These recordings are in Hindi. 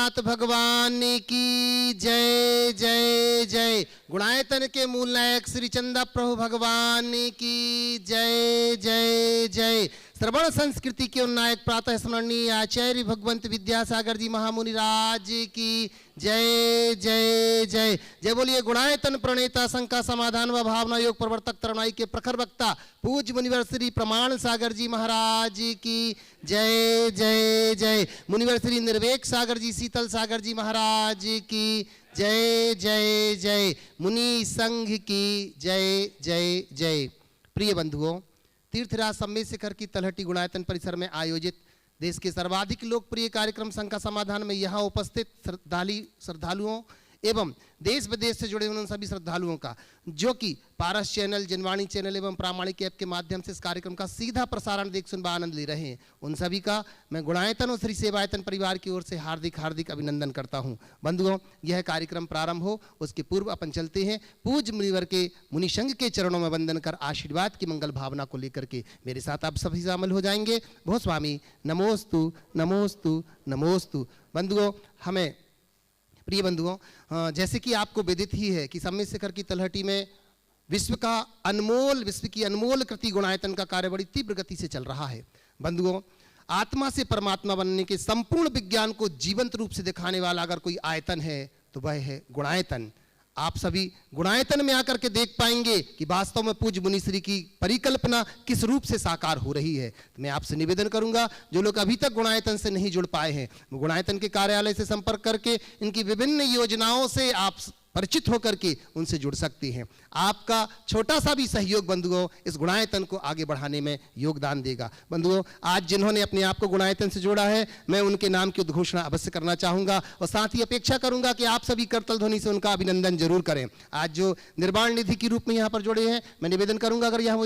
नाथ भगवान की जय जय जय। गुणायतन के मूल नायक श्री चंदा प्रभु भगवान की जय जय जय। श्रवण संस्कृति के उन्नायक प्रातः स्मरणीय आचार्य भगवंत विद्यासागर जी महामुनि राज की जय जय जय। जय बोलिए गुणायतन प्रणेता शंका समाधान व भावना योग प्रवर्तक तरुणाई के प्रखर वक्ता पूज्य मुनिवर श्री प्रमाण सागर जी महाराज की जय जय जय। मुनिवर श्री निर्वेक सागर जी शीतल सागर जी महाराज की जय जय जय। मुनि संघ की जय जय जय। प्रिय बंधुओं, तीर्थराज सम्मेद शिखर की तलहटी गुणायतन परिसर में आयोजित देश के सर्वाधिक लोकप्रिय कार्यक्रम शंका समाधान में यहाँ उपस्थित श्रद्धालुओं एवं देश विदेश से जुड़े उन सभी श्रद्धालुओं का, जो कि पारस चैनल, जनवाणी चैनल एवं प्रामाणिक ऐप के माध्यम से इस कार्यक्रम का सीधा प्रसारण देख सुन आनंद ले रहे हैं, उन सभी का मैं गुणायतन और श्री सेवायतन परिवार की ओर से हार्दिक हार्दिक अभिनंदन करता हूं। बंधुओं, यह कार्यक्रम प्रारंभ हो उसके पूर्व अपन चलते हैं पूज्य मुनिवर के मुनि संघ के चरणों में वंदन कर आशीर्वाद की मंगल भावना को लेकर के मेरे साथ आप सभी शामिल हो जाएंगे। भो स्वामी नमोस्तु नमोस्तु नमोस्तु। बंधुओं, हमें प्रिय बंधुओं, जैसे कि आपको विदित ही है कि सम्मेद शिखर की तलहटी में विश्व की अनमोल कृति गुणायतन का कार्य बड़ी तीव्र गति से चल रहा है। बंधुओं, आत्मा से परमात्मा बनने के संपूर्ण विज्ञान को जीवंत रूप से दिखाने वाला अगर कोई आयतन है तो वह है गुणायतन। आप सभी गुणायतन में आकर के देख पाएंगे कि वास्तव में पूज्य मुनिश्री की परिकल्पना किस रूप से साकार हो रही है। तो मैं आपसे निवेदन करूंगा, जो लोग अभी तक गुणायतन से नहीं जुड़ पाए हैं, वो गुणायतन के कार्यालय से संपर्क करके इनकी विभिन्न योजनाओं से आप परिचित होकर के उनसे जुड़ सकते हैं। आपका छोटा सा भी सहयोग बंधुओं इस गुणायतन को आगे बढ़ाने में योगदान देगा। बंधुओं, आज जिन्होंने अपने आप को गुणायतन से जोड़ा है, मैं उनके नाम की उद्घोषणा अवश्य करना चाहूंगा और साथ ही अपेक्षा करूंगा कि आप सभी करतल ध्वनि से उनका अभिनंदन जरूर करें। आज जो निर्माण निधि के रूप में यहाँ पर जुड़े हैं, मैं निवेदन करूंगा अगर यहाँ वो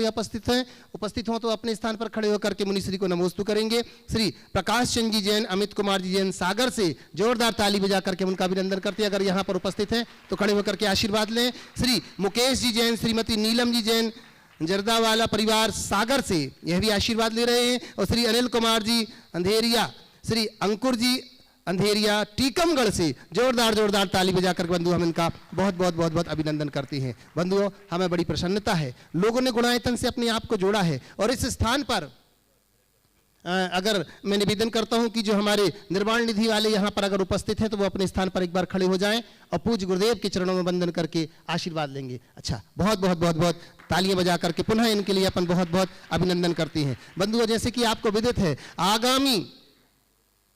उपस्थित हों तो अपने स्थान पर खड़े होकर के मुनिश्री को नमोस्तु करेंगे। श्री प्रकाश चंद जी जैन, अमित कुमार जी जैन सागर से जोरदार ताली बजा करके उनका अभिनंदन करते हैं। अगर यहाँ पर उपस्थित हैं तो खड़े होकर के आशीर्वाद लें। श्री मुकेश जी जैन, श्रीमती नीलम जी जैन जरदावाला परिवार सागर से यह भी आशीर्वाद ले रहे हैं। और श्री अनिल कुमार जी अंधेरिया, श्री अंकुर जी अंधेरिया टीकमगढ़ से जोरदार ताली बजाकर बंधु हम इनका बहुत अभिनंदन करते हैं। बंधुओं, हमें बड़ी प्रसन्नता है, लोगों ने गुणायतन से अपने आप को जोड़ा है और इस स्थान पर अगर मैं निवेदन करता हूं कि जो हमारे निर्माण निधि वाले यहाँ पर अगर उपस्थित हैं तो वो अपने स्थान पर एक बार खड़े हो जाएं और पूज्य गुरुदेव के चरणों में वंदन करके आशीर्वाद लेंगे। अच्छा, बहुत तालियां बजा करके पुनः इनके लिए अपन बहुत अभिनंदन करते हैं। बंधुओं, जैसे कि आपको विदित है, आगामी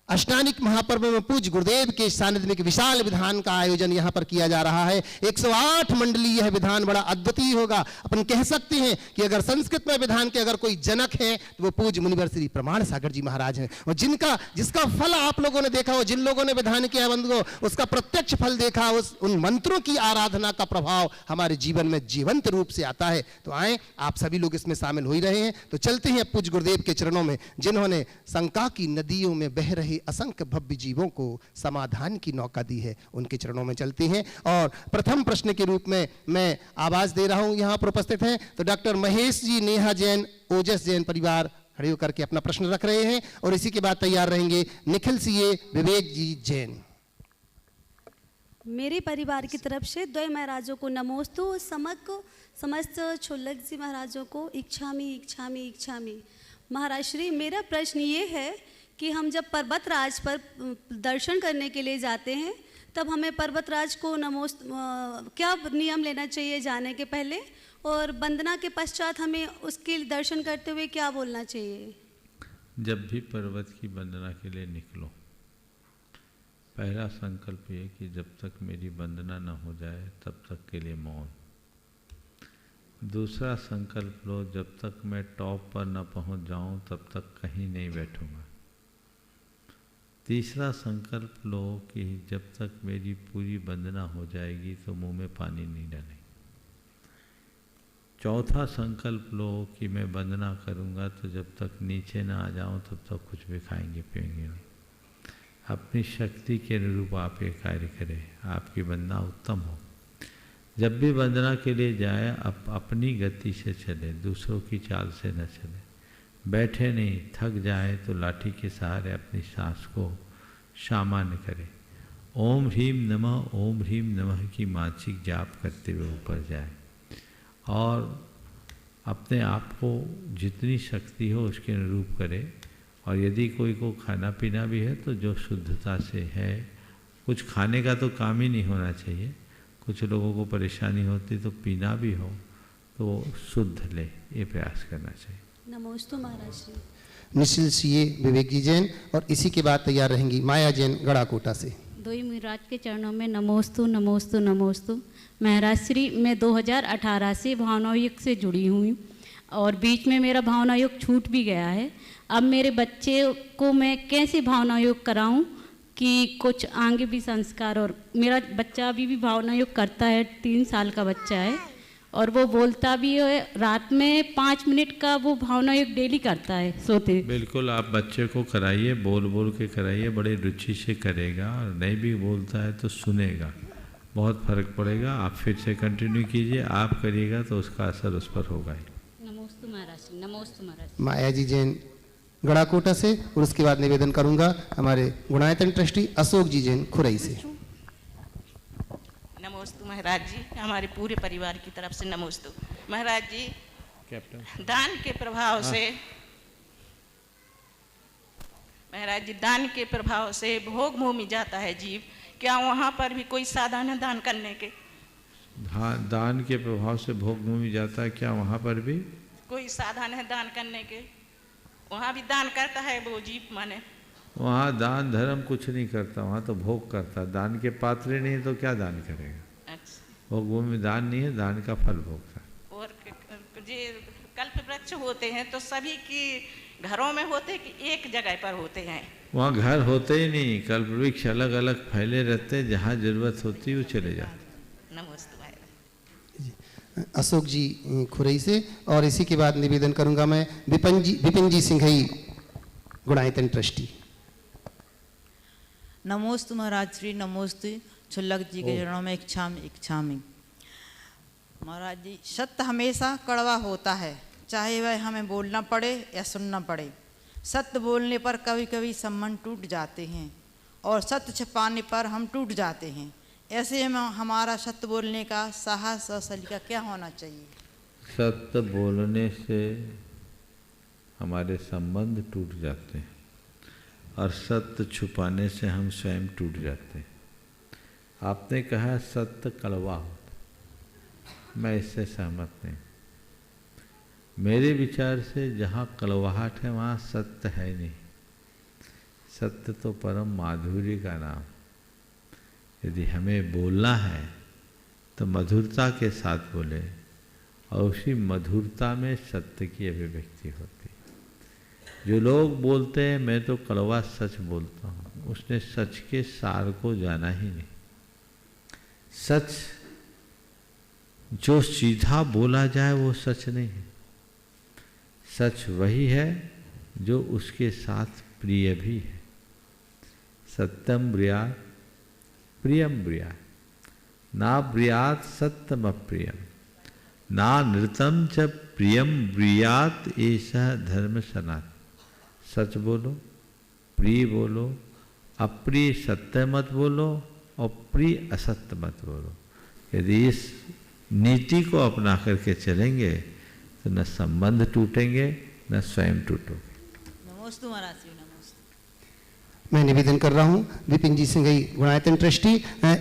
अष्टानिक महापर्व में पूज्य गुरुदेव के सानिध्य में एक विशाल विधान का आयोजन यहाँ पर किया जा रहा है। 108 मंडलीय यह विधान बड़ा अद्वितीय होगा। अपन कह सकते हैं कि अगर संस्कृत में विधान के अगर कोई जनक है तो वो पूज्य मुनिवर श्री प्रमाण सागर जी महाराज हैं। और जिसका फल आप लोगों ने देखा हो, जिन लोगों ने विधान किया बंधुओं, उसका प्रत्यक्ष फल देखा, उन मंत्रों की आराधना का प्रभाव हमारे जीवन में जीवंत रूप से आता है। तो आए, आप सभी लोग इसमें शामिल हो ही रहे हैं, तो चलते हैं पूज्य गुरुदेव के चरणों में, जिन्होंने शंका की नदियों में बह रहे असंख्य भव्य जीवों को समाधान की नौका दी है, उनके चरणों में चलते हैं। और प्रथम प्रश्न के रूप में मैं आवाज दे रहा हूं, यहां पर उपस्थित हैं तो डॉक्टर महेश जी, नेहा जैन, ओजस जैन परिवार खड़े होकर के अपना प्रश्न रख रहे हैं और इसी के बाद तैयार रहेंगे निखिल सीए, विवेक जी जैन। मेरे परिवार की तरफ से द्वय महाराजों को नमोस्तु, समस्त छोलक जी महाराजों को इच्छामी। महाराज श्री, मेरा प्रश्न ये है कि हम जब पर्वतराज पर दर्शन करने के लिए जाते हैं तब हमें पर्वतराज को क्या नियम लेना चाहिए जाने के पहले, और वंदना के पश्चात हमें उसके दर्शन करते हुए क्या बोलना चाहिए? जब भी पर्वत की वंदना के लिए निकलो, पहला संकल्प ये कि जब तक मेरी वंदना न हो जाए तब तक के लिए मौन। दूसरा संकल्प लो, जब तक मैं टॉप पर न पहुंच जाऊं तब तक कहीं नहीं बैठूंगा। तीसरा संकल्प लो कि जब तक मेरी पूरी वंदना हो जाएगी तो मुंह में पानी नहीं डालेंगे। चौथा संकल्प लो कि मैं वंदना करूंगा तो जब तक नीचे ना आ जाऊं तब तक कुछ भी खाएंगे पिएंगे नहीं। अपनी शक्ति के अनुरूप आप ये कार्य करें, आपकी वंदना उत्तम हो। जब भी वंदना के लिए जाए आप अपनी गति से चले, दूसरों की चाल से न चले। बैठे नहीं, थक जाए तो लाठी के सहारे अपनी सांस को सामान्य करें। ओम ह्रीम नमः की मानसिक जाप करते हुए ऊपर जाए और अपने आप को जितनी शक्ति हो उसके अनुरूप करे। और यदि कोई को खाना पीना भी है तो जो शुद्धता से है, कुछ खाने का तो काम ही नहीं होना चाहिए। कुछ लोगों को परेशानी होती तो पीना भी हो तो वो शुद्ध ले, ये प्रयास करना चाहिए। नमोस्तु महाराज श्री। निश्चिल सीए विवेक जी जैन और इसी के बाद तैयार रहेंगी माया जैन गढ़ाकोटा से। दोई महाराज के चरणों में नमोस्तु नमोस्तु नमोस्तु। महाराज श्री, मैं 2018 से भावना युग से जुड़ी हुई और बीच में मेरा भावना युग छूट भी गया है। अब मेरे बच्चे को मैं कैसे भावना योग कराऊं कि कुछ आगे भी संस्कार, और मेरा बच्चा अभी भी भावना योग करता है, 3 साल का बच्चा है और वो बोलता भी है। रात में 5 मिनट का वो भावना योग डेली करता है सोते। बिल्कुल आप बच्चे को कराइए, बोल बोल के कराइए, बड़े रुचि से करेगा। और नहीं भी बोलता है तो सुनेगा, बहुत फर्क पड़ेगा। आप फिर से कंटिन्यू कीजिए, आप करिएगा तो उसका असर उस पर होगा ही। नमोस्तु महाराज, नमोस्तु महाराज। माया जी जैन गढ़ाकोटा से और उसके बाद निवेदन करूंगा हमारे गुणायतन ट्रस्टी अशोक जी जैन खुरई से। नमोस्तु महाराज जी, हमारे पूरे परिवार की तरफ से नमोस्तु महाराज जी। कैप्टन दान के प्रभाव से महाराज जी, दान के प्रभाव से भोग मोह में जाता है जीव। क्या वहाँ पर भी कोई साधन है दान करने के? दान के प्रभाव से भोग में जाता है, क्या वहाँ पर भी कोई साधन है दान करने के? वहाँ भी दान करता है वो जीव माने? वहाँ दान धर्म कुछ नहीं करता, वहाँ तो भोग करता। दान के पात्र नहीं तो क्या दान करेगा? अच्छा। भोग में दान नहीं है, दान का फल भोगता। और जे कल्प वृक्ष होते हैं तो सभी की घरों में होते कि एक जगह पर होते हैं? वहाँ घर होते ही नहीं, कल्प वृक्ष अलग अलग फैले रहते, जहाँ जरूरत होती है वो चले जाते। नमस्ते। अशोक जी खुरई से और इसी के बाद निवेदन करूंगा मैं विपिन जी सिंघई गुणायतन ट्रस्टी। नमोस्तु महाराज श्री, नमोस्तु छुल्लक जी के चरणों में इच्छामि। महाराज जी, सत्य हमेशा कड़वा होता है, चाहे वह हमें बोलना पड़े या सुनना पड़े। सत्य बोलने पर कभी कभी संबंध टूट जाते हैं और सत्य छिपाने पर हम टूट जाते हैं। ऐसे में हमारा सत्य बोलने का साहस और सलीका क्या होना चाहिए? सत्य बोलने से हमारे संबंध टूट जाते हैं और सत्य छुपाने से हम स्वयं टूट जाते हैं। आपने कहा सत्य कड़वा होता, मैं इससे सहमत नहीं। मेरे विचार से जहाँ कड़वाहट है वहाँ सत्य है नहीं। सत्य तो परम माधुर्य का नाम। यदि हमें बोलना है तो मधुरता के साथ बोले और उसी मधुरता में सत्य की अभिव्यक्ति होती है। जो लोग बोलते हैं मैं तो कड़वा सच बोलता हूँ, उसने सच के सार को जाना ही नहीं। सच जो सीधा बोला जाए वो सच नहीं है। सच वही है जो उसके साथ प्रिय भी है। सत्यम ब्रियात प्रियम ब्रियात, ना ब्रियात सत्यम अप्रियम, ना नृतम च प्रियम ब्रियात, ऐसा धर्म सनातन। सच बोलो, प्रिय बोलो, अप्रिय सत्य मत बोलो और प्रिय असत्य मत बोलो। यदि इस नीति को अपना करके चलेंगे तो न संबंध टूटेंगे न स्वयं टूटोगे। नमोस्तु महाराज श्री, नमोस्तु। मैं निवेदन कर रहा हूं विपिन जी सिंघई गुणायतन ट्रस्टी।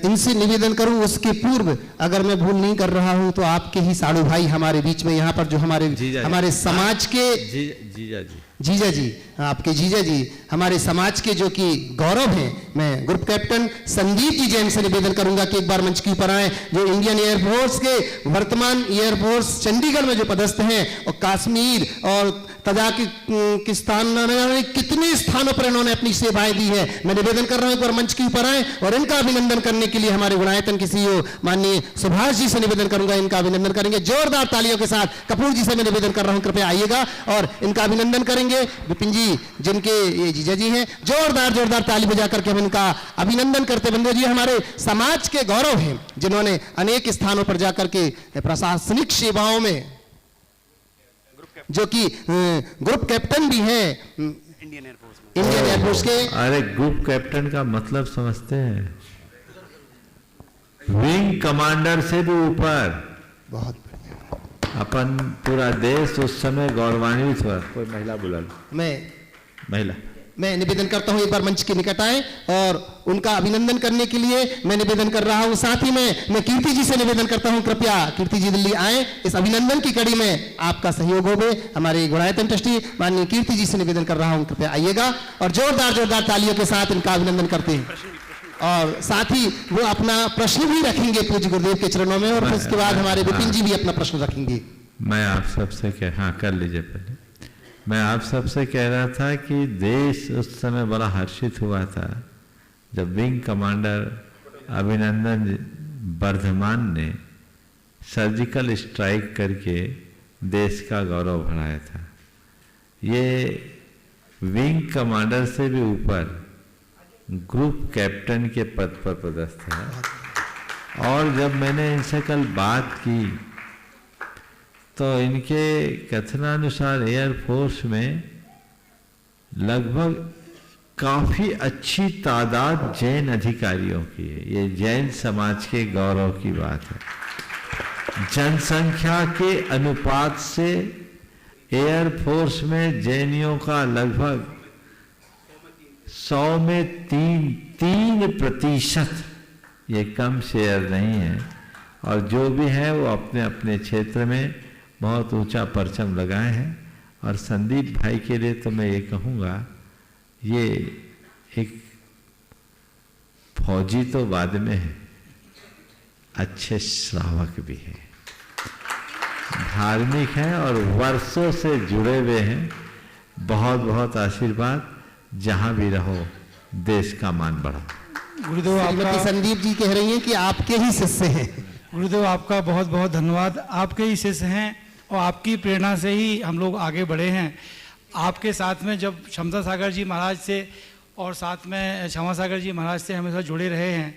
इनसे निवेदन करूं उसके पूर्व, अगर मैं भूल नहीं कर रहा हूं तो आपके ही साड़ू भाई हमारे बीच में यहाँ पर जो हमारे समाज के जीजा जी, आपके जीजा जी, हमारे समाज के जो कि गौरव हैं, मैं ग्रुप कैप्टन संदीप जी जैन से निवेदन करूंगा कि एक बार मंच के ऊपर आए। जो इंडियन एयरफोर्स के वर्तमान एयरफोर्स चंडीगढ़ में जो पदस्थ हैं और कश्मीर और तजाकिस्तान में कितने स्थानों पर इन्होंने अपनी सेवाएं दी है। मैं निवेदन कर रहा हूं एक बार मंच के ऊपर आए और इनका अभिनंदन करने के लिए हमारे गुणायतन के सीईओ माननीय सुभाष जी से निवेदन करूंगा, इनका अभिनंदन करेंगे जोरदार तालियों के साथ। कपूर जी से मैं निवेदन कर रहा हूं कृपया आइएगा और इनका अभिनंदन करेंगे। विपिन जी जिनके ये जीजा जी हैं, जोरदार ताली बजा करके हम इनका अभिनंदन करते। बंदे जी हमारे समाज के गौरव हैं, जिन्होंने अनेक स्थानों पर जाकर के प्रशासनिक सेवाओं में, जो कि ग्रुप कैप्टन भी हैं इंडियन एयरफोर्स के। अरे ग्रुप कैप्टन का मतलब समझते हैं? विंग कमांडर से भी ऊपर बहुत बढ़िया। अपन पूरा देश उस समय गौरवान्वित हुआ। कोई महिला बुला लो, महिला। मैं निवेदन करता हूं एक बार मंच के निकट आए और उनका अभिनंदन करने के लिए मैं निवेदन कर रहा हूं। साथ ही मैं कीर्ति जी से निवेदन करता हूं, कृपया कीर्ति जी दिल्ली आए, इस अभिनंदन की कड़ी में आपका सहयोग होवे। हमारे गुणायतन ट्रस्टी माननीय कीर्ति जी से निवेदन कर रहा हूं, कृपया आइएगा और जोरदार तालियों के साथ इनका अभिनंदन करते हैं। और साथ ही वो अपना प्रश्न भी रखेंगे पूज्य गुरुदेव के चरणों में, और उसके बाद हमारे विपिन जी भी अपना प्रश्न रखेंगे। मैं आप सबसे कर लीजिए पहले। मैं आप सबसे कह रहा था कि देश उस समय बड़ा हर्षित हुआ था जब विंग कमांडर अभिनंदन वर्धमान ने सर्जिकल स्ट्राइक करके देश का गौरव बढ़ाया था। ये विंग कमांडर से भी ऊपर ग्रुप कैप्टन के पद पर पदस्थ है। और जब मैंने इनसे कल बात की तो इनके कथनानुसार एयरफोर्स में लगभग काफ़ी अच्छी तादाद जैन अधिकारियों की है। ये जैन समाज के गौरव की बात है। जनसंख्या के अनुपात से एयरफोर्स में जैनियों का लगभग 100 में 3%। ये कम शेयर नहीं है। और जो भी है वो अपने अपने क्षेत्र में बहुत ऊंचा परचम लगाए हैं। और संदीप भाई के लिए तो मैं ये कहूँगा, ये एक फौजी तो बाद में है, अच्छे श्रावक भी है, धार्मिक हैं और वर्षों से जुड़े हुए हैं। बहुत बहुत आशीर्वाद, जहाँ भी रहो देश का मान बढ़ाओ। गुरुदेव आपका, संदीप जी कह रही हैं कि आपके ही शिष्य हैं। गुरुदेव आपका बहुत बहुत धन्यवाद। आपके ही शिष्य हैं और आपकी प्रेरणा से ही हम लोग आगे बढ़े हैं। आपके साथ में जब क्षमता सागर जी महाराज से और साथ में क्षमा सागर जी महाराज से हमेशा जुड़े रहे हैं।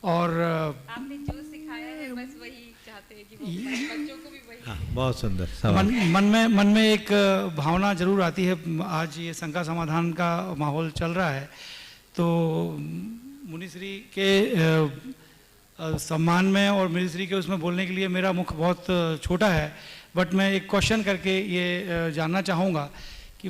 और आपने जो सिखाया है बस वही चाहते हैं कि वो बच्चों को भी वही। बहुत सुंदर। मन में एक भावना जरूर आती है। आज ये शंका समाधान का माहौल चल रहा है, तो मुनिश्री के सम्मान में और मुनिश्री के उसमें बोलने के लिए मेरा मुख बहुत छोटा है। बट मैं एक क्वेश्चन करके ये जानना चाहूँगा कि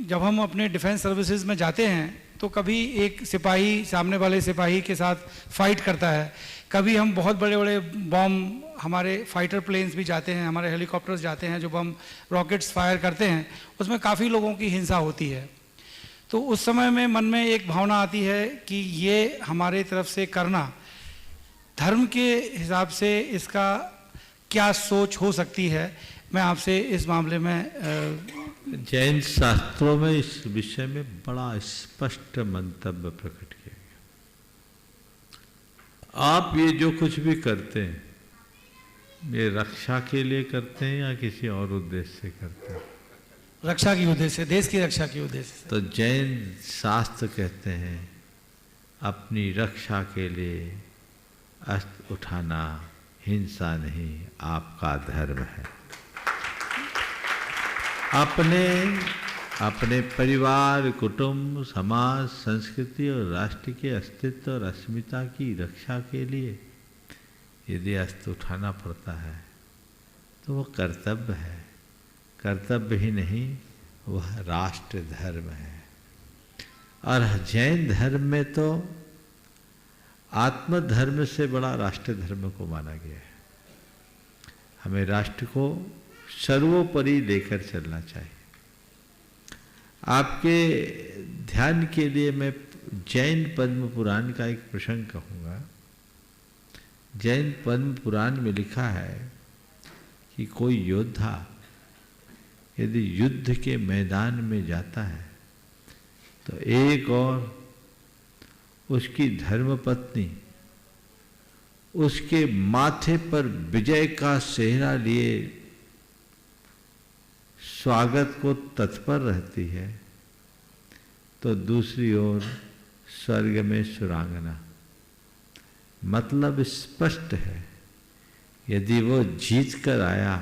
जब हम अपने डिफेंस सर्विसेज में जाते हैं तो कभी एक सिपाही सामने वाले सिपाही के साथ फाइट करता है, कभी हम बहुत बड़े बड़े बॉम्ब, हमारे फाइटर प्लेन्स भी जाते हैं, हमारे हेलीकॉप्टर्स जाते हैं, जो बम रॉकेट्स फायर करते हैं, उसमें काफ़ी लोगों की हिंसा होती है। तो उस समय में मन में एक भावना आती है कि ये हमारे तरफ से करना धर्म के हिसाब से इसका क्या सोच हो सकती है। मैं आपसे इस मामले में जैन शास्त्रों में इस विषय में बड़ा स्पष्ट मंतव्य प्रकट किया गया। आप ये जो कुछ भी करते हैं, ये रक्षा के लिए करते हैं या किसी और उद्देश्य से करते हैं? रक्षा की उद्देश्य, देश की रक्षा की उद्देश्य से। तो जैन शास्त्र कहते हैं अपनी रक्षा के लिए अस्त्र उठाना हिंसा नहीं, आपका धर्म है। अपने परिवार, कुटुंब, समाज, संस्कृति और राष्ट्र के अस्तित्व और अस्मिता की रक्षा के लिए यदि अस्त्र उठाना पड़ता है तो वह कर्तव्य है। कर्तव्य ही नहीं, वह राष्ट्र धर्म है। और जैन धर्म में तो आत्मधर्म से बड़ा राष्ट्र धर्म को माना गया है। हमें राष्ट्र को सर्वोपरि लेकर चलना चाहिए। आपके ध्यान के लिए मैं जैन पद्म पुराण का एक प्रसंग कहूँगा। जैन पद्म पुराण में लिखा है कि कोई योद्धा यदि युद्ध के मैदान में जाता है तो एक और उसकी धर्मपत्नी उसके माथे पर विजय का सेहरा लिए स्वागत को तत्पर रहती है, तो दूसरी ओर स्वर्ग में सुरांगना। मतलब स्पष्ट है, यदि वो जीत कर आया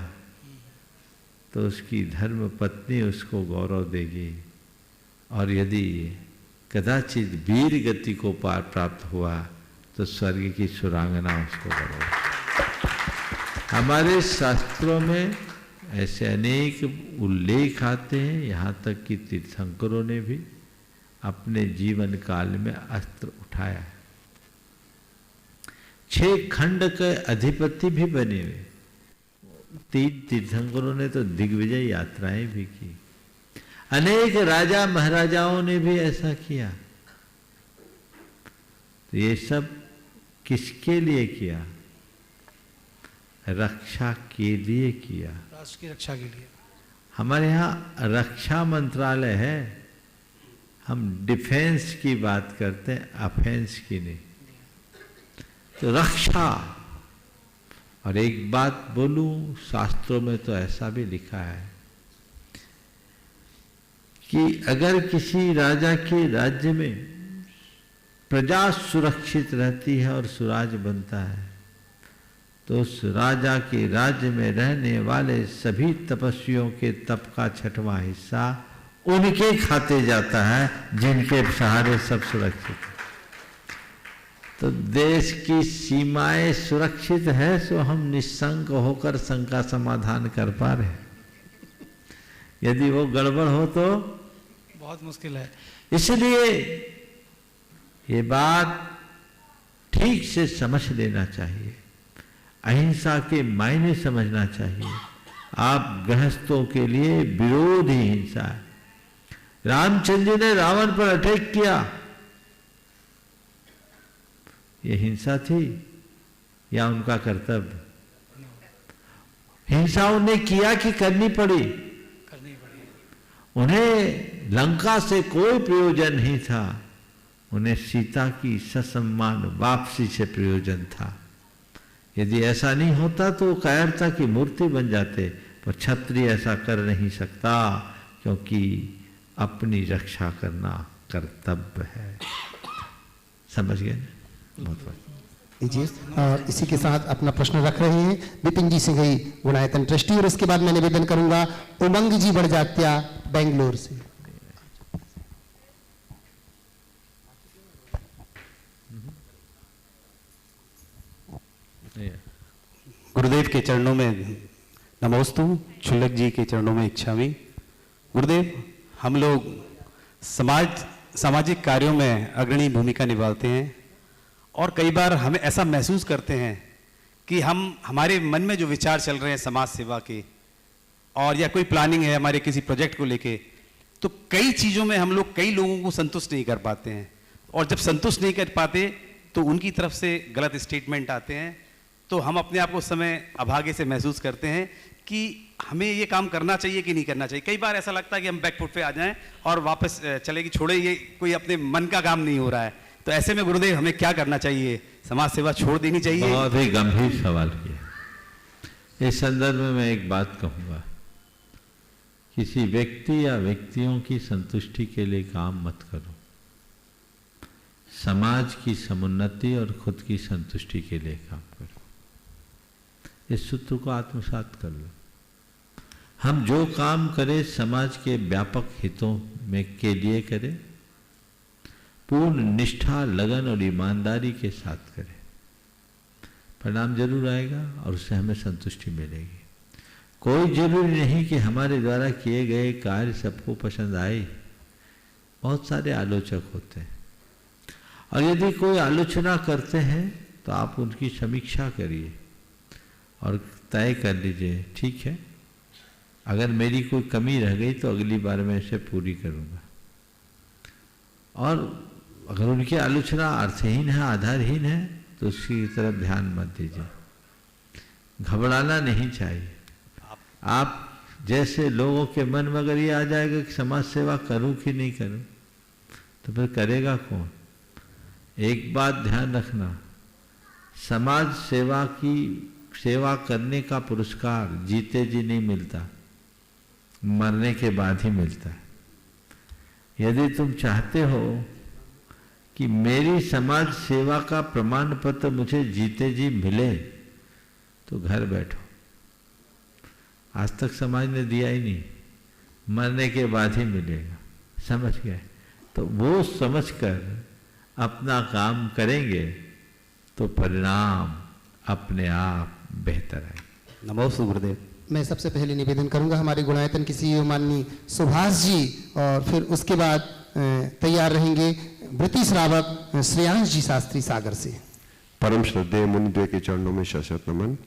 तो उसकी धर्म पत्नी उसको गौरव देगी, और यदि कदाचित वीर गति को पार प्राप्त हुआ तो स्वर्ग की सुरांगना उसको करो। हमारे शास्त्रों में ऐसे अनेक उल्लेख आते हैं, यहाँ तक कि तीर्थंकरों ने भी अपने जीवन काल में अस्त्र उठाया है। 6 खंड के अधिपति भी बने हुए। 3 तीर्थंकरों ने तो दिग्विजय यात्राएं भी की। अनेक राजा महाराजाओं ने भी ऐसा किया। तो ये सब किसके लिए किया? रक्षा के लिए किया, राष्ट्र की रक्षा के लिए। हमारे यहाँ रक्षा मंत्रालय है, हम डिफेंस की बात करते हैं, अफेंस की नहीं। तो रक्षा। और एक बात बोलूं, शास्त्रों में तो ऐसा भी लिखा है कि अगर किसी राजा के राज्य में प्रजा सुरक्षित रहती है और सुराज बनता है, तो उस राजा के राज्य में रहने वाले सभी तपस्वियों के तप का 6वां हिस्सा उनके खाते जाता है, जिनके सहारे सब सुरक्षित है। तो देश की सीमाएं सुरक्षित है, सो हम निशंक होकर शंका समाधान कर पा रहे हैं। यदि वो गड़बड़ हो तो बहुत मुश्किल है। इसलिए ये बात ठीक से समझ लेना चाहिए, अहिंसा के मायने समझना चाहिए। आप गृहस्थों के लिए विरोध ही हिंसा है। रामचंद्र जी ने रावण पर अटैक किया, ये हिंसा थी या उनका कर्तव्य? हिंसा उन्हें किया कि करनी पड़ी? करनी पड़ी। उन्हें लंका से कोई प्रयोजन नहीं था, उन्हें सीता की ससम्मान वापसी से प्रयोजन था। यदि ऐसा नहीं होता तो कायरता की मूर्ति बन जाते, पर क्षत्रिय ऐसा कर नहीं सकता, क्योंकि अपनी रक्षा करना कर्तव्य है। समझ गए ना? बहुत जी। और इसी के साथ अपना प्रश्न रख रहे हैं विपिन जी सिंघई, गुणायतन ट्रस्टी। और इसके बाद मैं निवेदन करूंगा उमंग जी बड़जात्या, बेंगलोर से। गुरुदेव के चरणों में नमोस्तु, क्षुल्लक जी के चरणों में इच्छामि। गुरुदेव, हम लोग सामाजिक कार्यों में अग्रणी भूमिका निभाते हैं और कई बार हमें ऐसा महसूस करते हैं कि हमारे मन में जो विचार चल रहे हैं समाज सेवा के, और या कोई प्लानिंग है हमारे किसी प्रोजेक्ट को लेके, तो कई चीज़ों में हम लोग कई लोगों को संतुष्ट नहीं कर पाते हैं। और जब संतुष्ट नहीं कर पाते तो उनकी तरफ से गलत स्टेटमेंट आते हैं, तो हम अपने आप को उस समय अभागे से महसूस करते हैं कि हमें ये काम करना चाहिए कि नहीं करना चाहिए। कई बार ऐसा लगता है कि हम बैकफुट पे आ जाएं और वापस चले कि छोड़े, ये कोई अपने मन का काम नहीं हो रहा है। तो ऐसे में गुरुदेव हमें क्या करना चाहिए? समाज सेवा छोड़ देनी चाहिए? बहुत ही गंभीर सवाल किया। इस संदर्भ में मैं एक बात कहूँगा, किसी व्यक्ति या व्यक्तियों की संतुष्टि के लिए काम मत करो। समाज की समुन्नति और खुद की संतुष्टि के लिए काम करो। इस सूत्र को आत्मसात कर लो। हम जो काम करें समाज के व्यापक हितों में के लिए करें, पूर्ण निष्ठा, लगन और ईमानदारी के साथ करें। परिणाम जरूर आएगा और उससे हमें संतुष्टि मिलेगी। कोई जरूरी नहीं कि हमारे द्वारा किए गए कार्य सबको पसंद आए। बहुत सारे आलोचक होते हैं, और यदि कोई आलोचना करते हैं तो आप उनकी समीक्षा करिए और तय कर लीजिए, ठीक है, अगर मेरी कोई कमी रह गई तो अगली बार मैं इसे पूरी करूँगा। और अगर उनकी आलोचना अर्थहीन है, आधारहीन है, तो उसकी तरफ ध्यान मत दीजिए। घबराना नहीं चाहिए। आप जैसे लोगों के मन में अगर ये आ जाएगा कि समाज सेवा करूं कि नहीं करूं, तो फिर करेगा कौन? एक बात ध्यान रखना, समाज सेवा करने का पुरस्कार जीते जी नहीं मिलता, मरने के बाद ही मिलता है। यदि तुम चाहते हो कि मेरी समाज सेवा का प्रमाण पत्र मुझे जीते जी मिले, तो घर बैठो। आज तक समाज ने दिया ही नहीं, मरने के बाद ही मिलेगा। समझ गए? तो वो समझकर अपना काम करेंगे तो परिणाम अपने आप बेहतर आए। नमोस्तु गुरुदेव। मैं सबसे पहले निवेदन करूंगा हमारे गुणायतन के सीईओ माननीय सुभाष जी, और फिर उसके बाद तैयार रहेंगे वृत्ति श्रावक श्रेयांश जी शास्त्री सागर से। परम श्रद्धेय मुनिद्वय के चरणों में शत नमन।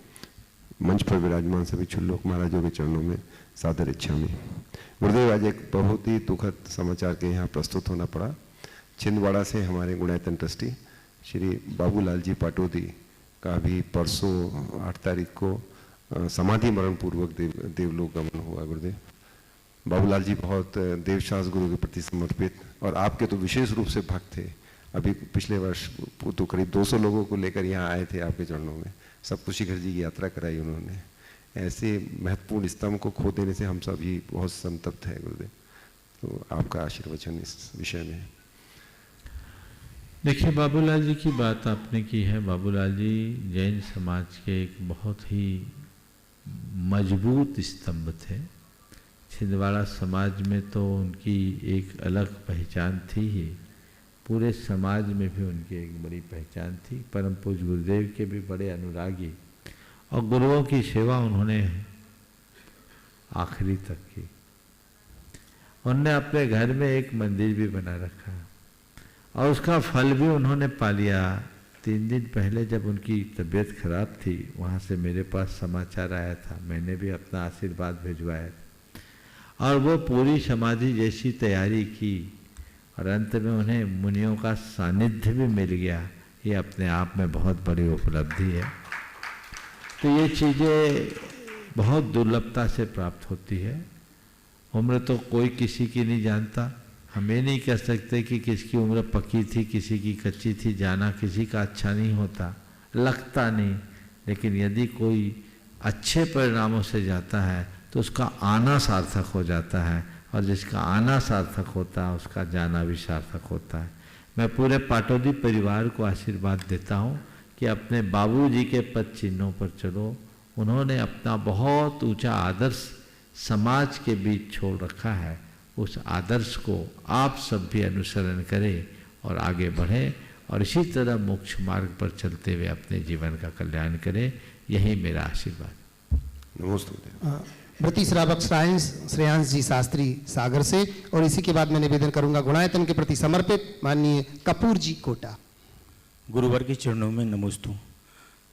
मंच पर विराजमान सभी छुल्लोक महाराजों के चरणों में सादर इच्छामि। गुरुदेव, आज एक बहुत ही दुखद समाचार के यहाँ प्रस्तुत होना पड़ा। छिंदवाड़ा से हमारे गुणायतन ट्रस्टी श्री बाबूलाल जी पाटोदी का भी परसों 8 तारीख को समाधि मरण पूर्वक देवलोक गमन हुआ। गुरुदेव, बाबूलाल जी बहुत देवशास गुरु के प्रति समर्पित और आपके तो विशेष रूप से भक्त थे। अभी पिछले वर्ष तो करीब 200 लोगों को लेकर यहाँ आए थे आपके चरणों में, सबको शिखर जी की यात्रा कराई उन्होंने। ऐसे महत्वपूर्ण स्तंभ को खो देने से हम सभी बहुत संतप्त हैं गुरुदेव, तो आपका आशीर्वचन इस विषय में। देखिए, बाबूलाल जी की बात आपने की है। बाबूलाल जी जैन समाज के एक बहुत ही मजबूत स्तंभ थे। छिंदवाड़ा समाज में तो उनकी एक अलग पहचान थी ही, पूरे समाज में भी उनकी एक बड़ी पहचान थी। परम पूज्य गुरुदेव के भी बड़े अनुरागी और गुरुओं की सेवा उन्होंने आखिरी तक की। उन्होंने अपने घर में एक मंदिर भी बना रखा और उसका फल भी उन्होंने पा लिया। 3 दिन पहले जब उनकी तबीयत खराब थी, वहाँ से मेरे पास समाचार आया था, मैंने भी अपना आशीर्वाद भिजवाया और वो पूरी समाधि जैसी तैयारी की और अंत में उन्हें मुनियों का सानिध्य भी मिल गया। ये अपने आप में बहुत बड़ी उपलब्धि है। तो ये चीज़ें बहुत दुर्लभता से प्राप्त होती है। उम्र तो कोई किसी की नहीं जानता। हम ये नहीं कह सकते कि किसकी उम्र पक्की थी, किसी की कच्ची थी। जाना किसी का अच्छा नहीं होता, लगता नहीं, लेकिन यदि कोई अच्छे परिणामों से जाता है तो उसका आना सार्थक हो जाता है, और जिसका आना सार्थक होता है उसका जाना भी सार्थक होता है। मैं पूरे पाटोदी परिवार को आशीर्वाद देता हूँ कि अपने बाबूजी के पद चिन्हों पर चलो। उन्होंने अपना बहुत ऊंचा आदर्श समाज के बीच छोड़ रखा है। उस आदर्श को आप सब भी अनुसरण करें और आगे बढ़ें और इसी तरह मोक्ष मार्ग पर चलते हुए अपने जीवन का कल्याण करें। यही मेरा आशीर्वाद। नमस्ते। वृत्ति श्रावक श्रेयांश जी शास्त्री सागर से, और इसी के बाद मैं निवेदन करूंगा गुणायतन के प्रति समर्पित माननीय कपूर जी कोटा। गुरुवर के चरणों में नमोस्तु,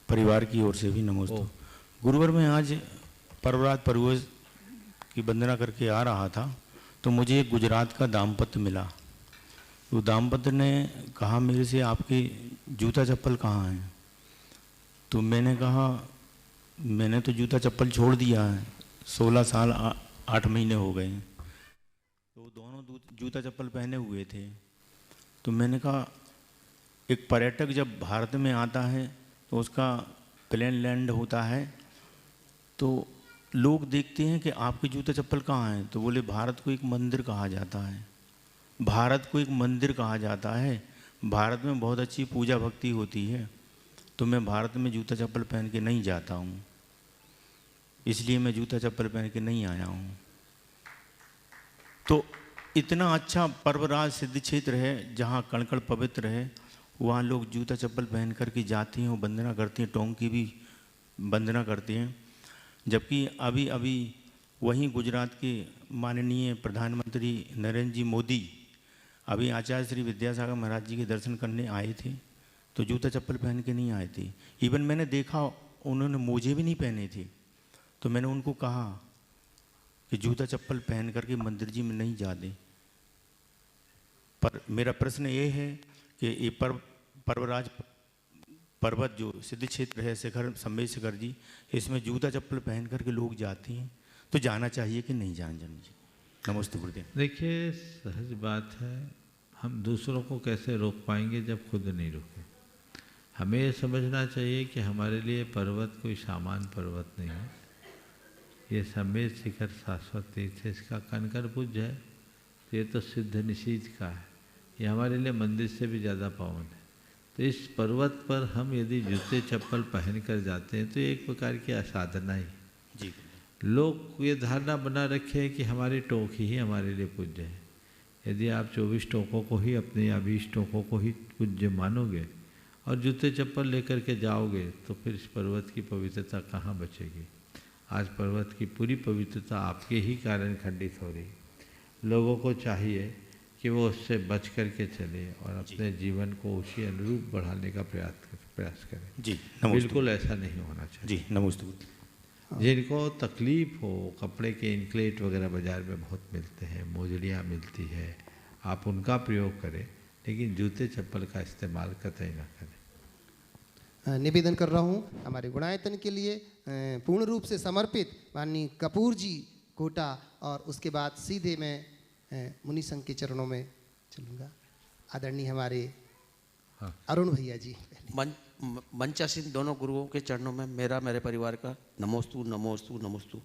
परिवार की ओर से भी नमोस्तु। गुरुवर में आज पर्वरात पूर्वज की वंदना करके आ रहा था तो मुझे एक गुजरात का दाम्पत्य मिला। तो दाम्पत्य ने कहा मेरे से, आपके जूता चप्पल कहाँ हैं? तो मैंने कहा मैंने तो जूता चप्पल छोड़ दिया है, 16 साल 8 महीने हो गए। तो दोनों जूता चप्पल पहने हुए थे। तो मैंने कहा एक पर्यटक जब भारत में आता है तो उसका प्लेन लैंड होता है तो लोग देखते हैं कि आपके जूते चप्पल कहाँ हैं। तो बोले भारत को एक मंदिर कहा जाता है, भारत को एक मंदिर कहा जाता है, भारत में बहुत अच्छी पूजा भक्ति होती है, तो मैं भारत में जूता चप्पल पहन के नहीं जाता हूँ, इसलिए मैं जूता चप्पल पहन के नहीं आया हूँ। तो इतना अच्छा पर्वराज सिद्ध क्षेत्र है जहाँ कणकण पवित्र है, वहाँ लोग जूता चप्पल पहन करके जाते हैं और वंदना करते हैं, टोंग की भी वंदना करते हैं। जबकि अभी अभी वहीं गुजरात के माननीय प्रधानमंत्री नरेंद्र जी मोदी अभी आचार्य श्री विद्यासागर महाराज जी के दर्शन करने आए थे तो जूता चप्पल पहन के नहीं आए थे। इवन मैंने देखा उन्होंने मोजे भी नहीं पहने थे। तो मैंने उनको कहा कि जूता चप्पल पहन करके मंदिर जी में नहीं जाते। पर मेरा प्रश्न ये है कि ये पर्वराज पर्वत जो सिद्ध क्षेत्र है शिखर संबेद शिखर जी, इसमें जूता चप्पल पहन करके लोग जाते हैं, तो जाना चाहिए कि नहीं जाना चाहिए? नमस्ते गुरुदेव। देखिए, सहज बात है, हम दूसरों को कैसे रोक पाएंगे जब खुद नहीं रोके। हमें ये समझना चाहिए कि हमारे लिए पर्वत कोई सामान्य पर्वत नहीं है। ये संबेद शिखर शाश्वत तीर्थ है, इसका कनकर पूज्य है, ये तो सिद्ध निषीद का है, ये हमारे लिए मंदिर से भी ज़्यादा पावन है। तो इस पर्वत पर हम यदि जूते चप्पल पहन कर जाते हैं तो एक प्रकार की असाधना ही जी। लोग ये धारणा बना रखे हैं कि हमारी टोक ही हमारे लिए पूज्य है। यदि आप 24 टोकों को ही अपने या 20 टोकों को ही पूज्य मानोगे और जूते चप्पल लेकर के जाओगे तो फिर इस पर्वत की पवित्रता कहाँ बचेगी। आज पर्वत की पूरी पवित्रता आपके ही कारण खंडित हो रही। लोगों को चाहिए कि वो उससे बच करके चले और अपने जीवन को उसी अनुरूप बढ़ाने का प्रयास करें। जी बिल्कुल ऐसा नहीं होना चाहिए। जी नमस्ते। जिनको तकलीफ़ हो, कपड़े के इनक्लेट वगैरह बाज़ार में बहुत मिलते हैं, मोजड़ियाँ मिलती है, आप उनका प्रयोग करें, लेकिन जूते चप्पल का इस्तेमाल कतई ना करें। निवेदन कर रहा हूँ हमारे गुणायतन के लिए पूर्ण रूप से समर्पित माननीय कपूर जी कोटा, और उसके बाद सीधे मैं मुनि संघ के चरणों में चलूँगा। आदरणीय हमारे अरुण भैया जी। मंचासीन दोनों गुरुओं के चरणों में मेरा, मेरे परिवार का नमोस्तु नमोस्तु नमोस्तु।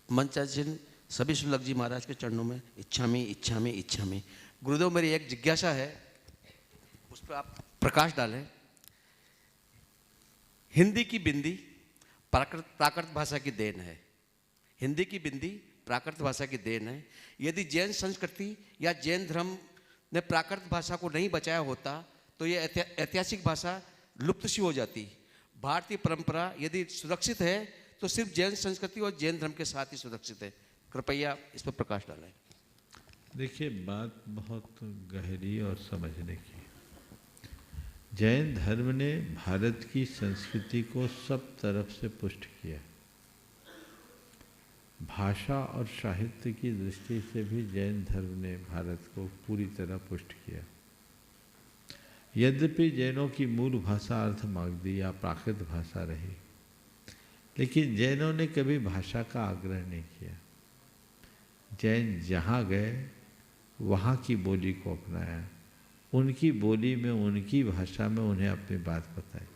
मंचासीन सभी शुल्लक जी महाराज के चरणों में इच्छामि इच्छामि इच्छामि। गुरुदेव, मेरी एक जिज्ञासा है, उस पर आप प्रकाश डालें। हिंदी की बिंदी प्राकृत भाषा की देन है। हिंदी की बिंदी प्राकृत भाषा की देन है। यदि जैन संस्कृति या जैन धर्म ने प्राकृत भाषा को नहीं बचाया होता तो ये ऐतिहासिक भाषा लुप्त सी हो जाती। भारतीय परंपरा यदि सुरक्षित है तो सिर्फ जैन संस्कृति और जैन धर्म के साथ ही सुरक्षित है। कृपया इस पर प्रकाश डालें। देखिए, बात बहुत गहरी और समझने की। जैन धर्म ने भारत की संस्कृति को सब तरफ से पुष्ट किया। भाषा और साहित्य की दृष्टि से भी जैन धर्म ने भारत को पूरी तरह पुष्ट किया। यद्यपि जैनों की मूल भाषा अर्थ मागधी या प्राकृत भाषा रही, लेकिन जैनों ने कभी भाषा का आग्रह नहीं किया। जैन जहाँ गए वहाँ की बोली को अपनाया, उनकी बोली में, उनकी भाषा में उन्हें अपनी बात बताई।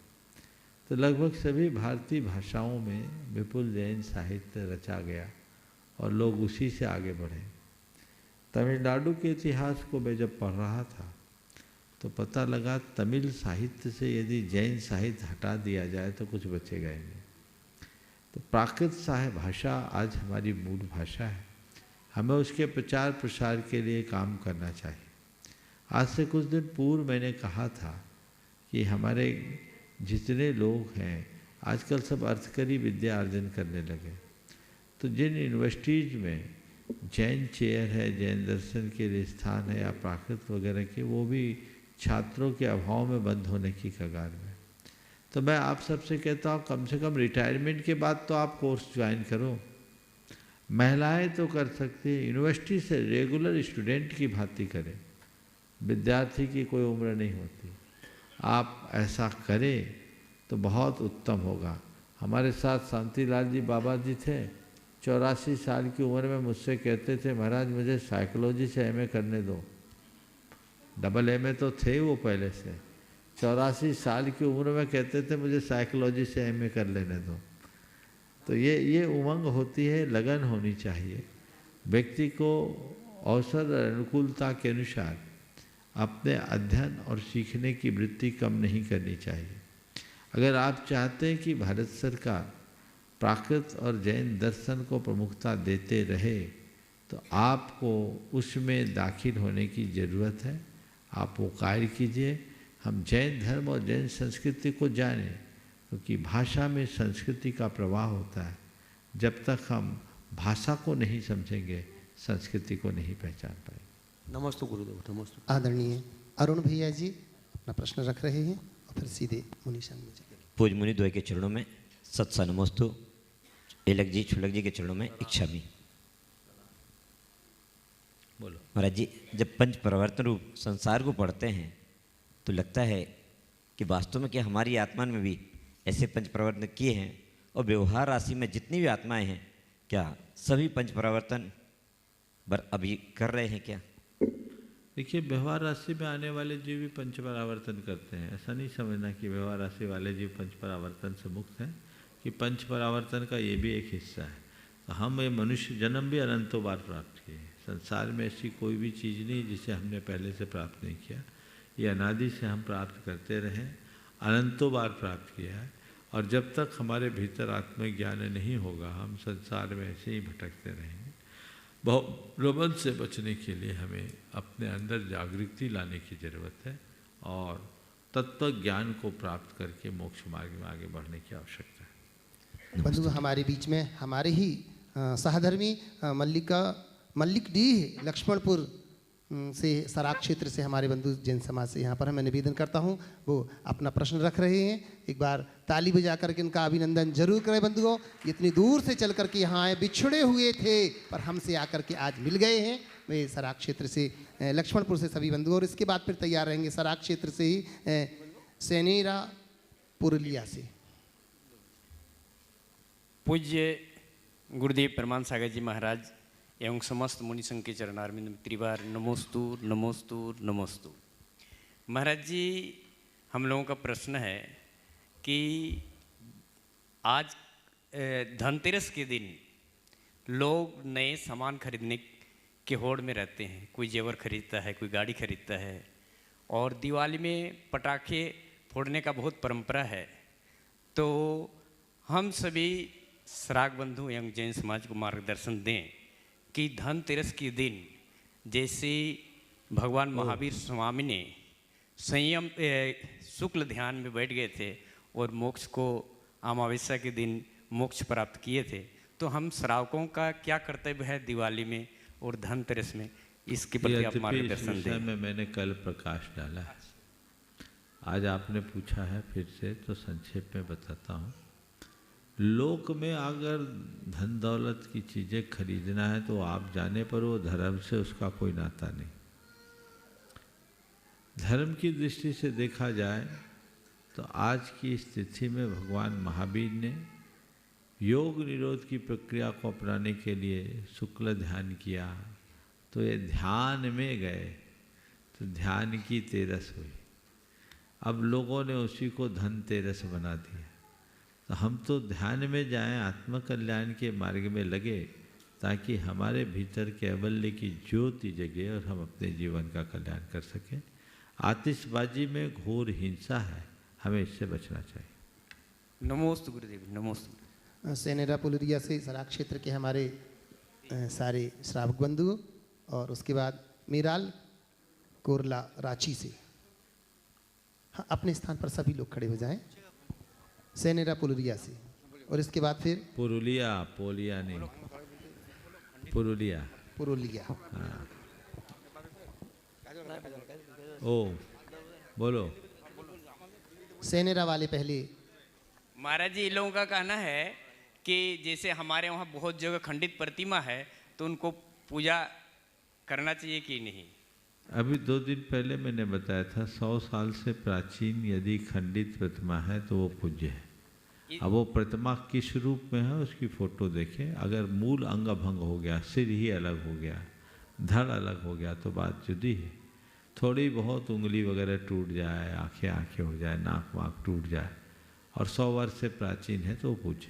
तो लगभग सभी भारतीय भाषाओं में विपुल जैन साहित्य रचा गया और लोग उसी से आगे बढ़े। तमिलनाडु के इतिहास को मैं जब पढ़ रहा था तो पता लगा तमिल साहित्य से यदि जैन साहित्य हटा दिया जाए तो कुछ बचेगा ही नहीं। तो प्राकृत भाषा आज हमारी मूल भाषा है, हमें उसके प्रचार प्रसार के लिए काम करना चाहिए। आज से कुछ दिन पूर्व मैंने कहा था कि हमारे जितने लोग हैं आजकल सब अर्थकरी विद्या अर्जन करने लगे। तो जिन यूनिवर्सिटीज़ में जैन चेयर है, जैन दर्शन के लिए स्थान है या प्राकृत वगैरह के, वो भी छात्रों के अभाव में बंद होने की कगार में। तो मैं आप सबसे कहता हूँ कम से कम रिटायरमेंट के बाद तो आप कोर्स ज्वाइन करो। महिलाएं तो कर सकती है, यूनिवर्सिटी से रेगुलर स्टूडेंट की भांति करें। विद्यार्थी की कोई उम्र नहीं होती। आप ऐसा करें तो बहुत उत्तम होगा। हमारे साथ शांतिलाल जी बाबा जी थे, 84 साल की उम्र में मुझसे कहते थे, महाराज मुझे साइकोलॉजी से एमए करने दो। डबल एमए तो थे वो पहले से, 84 साल की उम्र में कहते थे मुझे साइकोलॉजी से एमए कर लेने दो। तो ये उमंग होती है, लगन होनी चाहिए। व्यक्ति को अवसर और अनुकूलता के अनुसार अपने अध्ययन और सीखने की वृत्ति कम नहीं करनी चाहिए। अगर आप चाहते हैं कि भारत सरकार प्राकृत और जैन दर्शन को प्रमुखता देते रहे तो आपको उसमें दाखिल होने की ज़रूरत है। आप वो कार्य कीजिए। हम जैन धर्म और जैन संस्कृति को जानें, क्योंकि भाषा में संस्कृति का प्रवाह होता है। जब तक हम भाषा को नहीं समझेंगे संस्कृति को नहीं पहचान पाएंगे। नमस्ते गुरुदेव। नमस्ते। आदरणीय अरुण भैया जी अपना प्रश्न रख रहे हैं और फिर सीधे मुनि संघ में चलेंगे। पूज मुनि द्वय के चरणों में सत्सा नमोस्तु। एलक जी छुलक जी के चरणों में इच्छामि। बोलो महाराज जी, जब पंच प्रवर्तन रूप संसार को पढ़ते हैं तो लगता है कि वास्तव में क्या हमारी आत्मा में भी ऐसे पंच प्रवर्तन किए हैं, और व्यवहार राशि में जितनी भी आत्माएं हैं क्या सभी पंच प्रवर्तन अभी कर रहे हैं क्या? देखिए, व्यवहार राशि में आने वाले जीव भी पंच परावर्तन करते हैं। ऐसा नहीं समझना कि व्यवहार राशि वाले जीव पंच परावर्तन से मुक्त हैं, कि पंच परावर्तन का ये भी एक हिस्सा है। तो हम ये मनुष्य जन्म भी अनंतों बार प्राप्त किए हैं। संसार में ऐसी कोई भी चीज़ नहीं जिसे हमने पहले से प्राप्त नहीं किया। ये अनादि से हम प्राप्त करते रहे, अनंतों बार प्राप्त किया है। और जब तक हमारे भीतर आत्मज्ञान नहीं होगा हम संसार में ऐसे ही भटकते रहेंगे। बहुत प्रबंध से बचने के लिए हमें अपने अंदर जागृति लाने की ज़रूरत है, और तत्व ज्ञान को प्राप्त करके मोक्ष मार्ग में आगे बढ़ने की आवश्यकता है। बंधु हमारे बीच में हमारे ही सहधर्मी मल्लिक डी लक्ष्मणपुर से सराक क्षेत्र से हमारे बंधु जैन समाज से यहाँ पर मैं निवेदन करता हूँ, वो अपना प्रश्न रख रहे हैं। एक बार ताली बजा करके इनका अभिनंदन जरूर करें। बंधुओं, इतनी दूर से चल करके यहाँ आए, बिछड़े हुए थे पर हमसे आकर के आज मिल गए हैं। वे सराक क्षेत्र से लक्ष्मणपुर से सभी बंधु, और इसके बाद फिर तैयार रहेंगे सराक क्षेत्र से ही सेनेरा पुरुलिया से। पूज्य गुरुदेव परमान सागर जी महाराज एवं समस्त मुनि संघ के चरणारविंद में त्रिवार नमोस्तु नमोस्तु नमोस्तु। महाराज जी, हम लोगों का प्रश्न है कि आज धनतेरस के दिन लोग नए सामान खरीदने के होड़ में रहते हैं। कोई जेवर खरीदता है, कोई गाड़ी खरीदता है, और दिवाली में पटाखे फोड़ने का बहुत परंपरा है। तो हम सभी श्राग बंधु एवं जैन समाज को मार्गदर्शन दें कि धनतेरस के दिन जैसे भगवान महावीर स्वामी ने संयम शुक्ल ध्यान में बैठ गए थे और मोक्ष को अमावस्या के दिन मोक्ष प्राप्त किए थे, तो हम श्रावकों का क्या कर्तव्य है दिवाली में और धनतेरस में, इसके प्रति आप मार्गदर्शन दें। में मैंने कल प्रकाश डाला है, आज आपने पूछा है फिर से तो संक्षेप में बताता हूँ। लोक में अगर धन दौलत की चीज़ें खरीदना है तो आप जाने पर वो धर्म से उसका कोई नाता नहीं। धर्म की दृष्टि से देखा जाए तो आज की स्थिति में भगवान महावीर ने योग निरोध की प्रक्रिया को अपनाने के लिए शुक्ल ध्यान किया, तो ये ध्यान में गए तो ध्यान की तेरस हुई। अब लोगों ने उसी को धनतेरस बना दिया। तो हम तो ध्यान में जाएं, आत्मकल्याण के मार्ग में लगे, ताकि हमारे भीतर कैवल्य की ज्योति जगे और हम अपने जीवन का कल्याण कर सकें। आतिशबाजी में घोर हिंसा है, हमें इससे बचना चाहिए। नमोस्तु गुरुदेव, नमोस्तु। सेनेरा पुलरिया से सराक क्षेत्र के हमारे सारे श्रावक बंधु, और उसके बाद मीराल कोरला रांची से। हाँ, अपने स्थान पर सभी लोग खड़े हो जाएं। सेनेरा पुलरिया से, और इसके बाद फिर पुरुलिया, पोलिया नहीं, पुरुलिया, पुरुलिया। हाँ। ओ बोलो। सेनेरा वाले पहले। महाराज जी, इन लोगों का कहना है कि जैसे हमारे वहाँ बहुत जगह खंडित प्रतिमा है तो उनको पूजा करना चाहिए कि नहीं। अभी 2 दिन पहले मैंने बताया था 100 साल से प्राचीन यदि खंडित प्रतिमा है तो वो पूज्य है। अब वो प्रतिमा किस रूप में है उसकी फोटो देखें। अगर मूल अंग भंग हो गया, सिर ही अलग हो गया, धड़ अलग हो गया तो बात जुदी है। थोड़ी बहुत उंगली वगैरह टूट जाए, आंखें हो जाए, नाक वाक टूट जाए और 100 वर्ष से प्राचीन है तो वो पूज्य।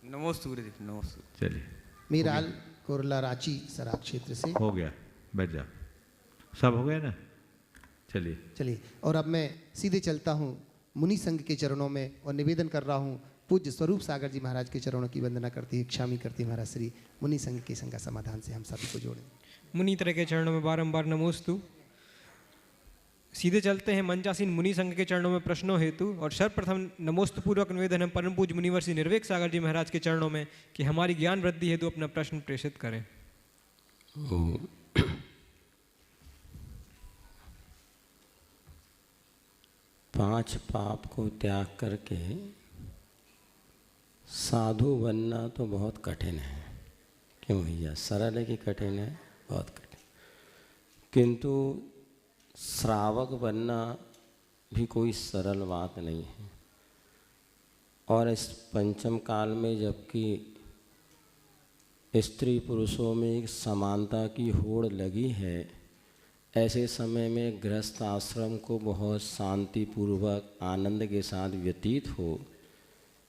नमोस्तु गुरुदेव, नमोस्तु। चलिए। मीराल कोरला रांची सराक क्षेत्र से हो गया, बैठ जाओ। सब हो गया ना? चलिए। और अब मैं सीधे चलता हूँ मुनि संघ के चरणों में और निवेदन कर रहा हूँ पूज्य स्वरूप सागर जी महाराज के चरणों की वंदना करती है, क्षामी करती है महाराज श्री मुनि संघ के संग समाधान से हम सभी को जोड़ें। मुनि तरह के चरणों में बारंबार नमोस्तु। सीधे चलते हैं मंचासीन मुनि संघ के चरणों में प्रश्नों हेतु, और सर्वप्रथम नमोस्तु पूर्वक निवेदन है परम पूज्य मुनिवर श्री निर्वेक सागर जी महाराज के चरणों में कि हमारी ज्ञान वृद्धि हेतु अपना प्रश्न प्रेषित करें। पांच पाप को त्याग करके साधु बनना तो बहुत कठिन है। क्यों भैया? सरल है कि कठिन है? बहुत कठिन। किंतु श्रावक बनना भी कोई सरल बात नहीं है। और इस पंचम काल में जबकि स्त्री पुरुषों में एक समानता की होड़ लगी है, ऐसे समय में गृहस्थ आश्रम को बहुत शांतिपूर्वक आनंद के साथ व्यतीत हो,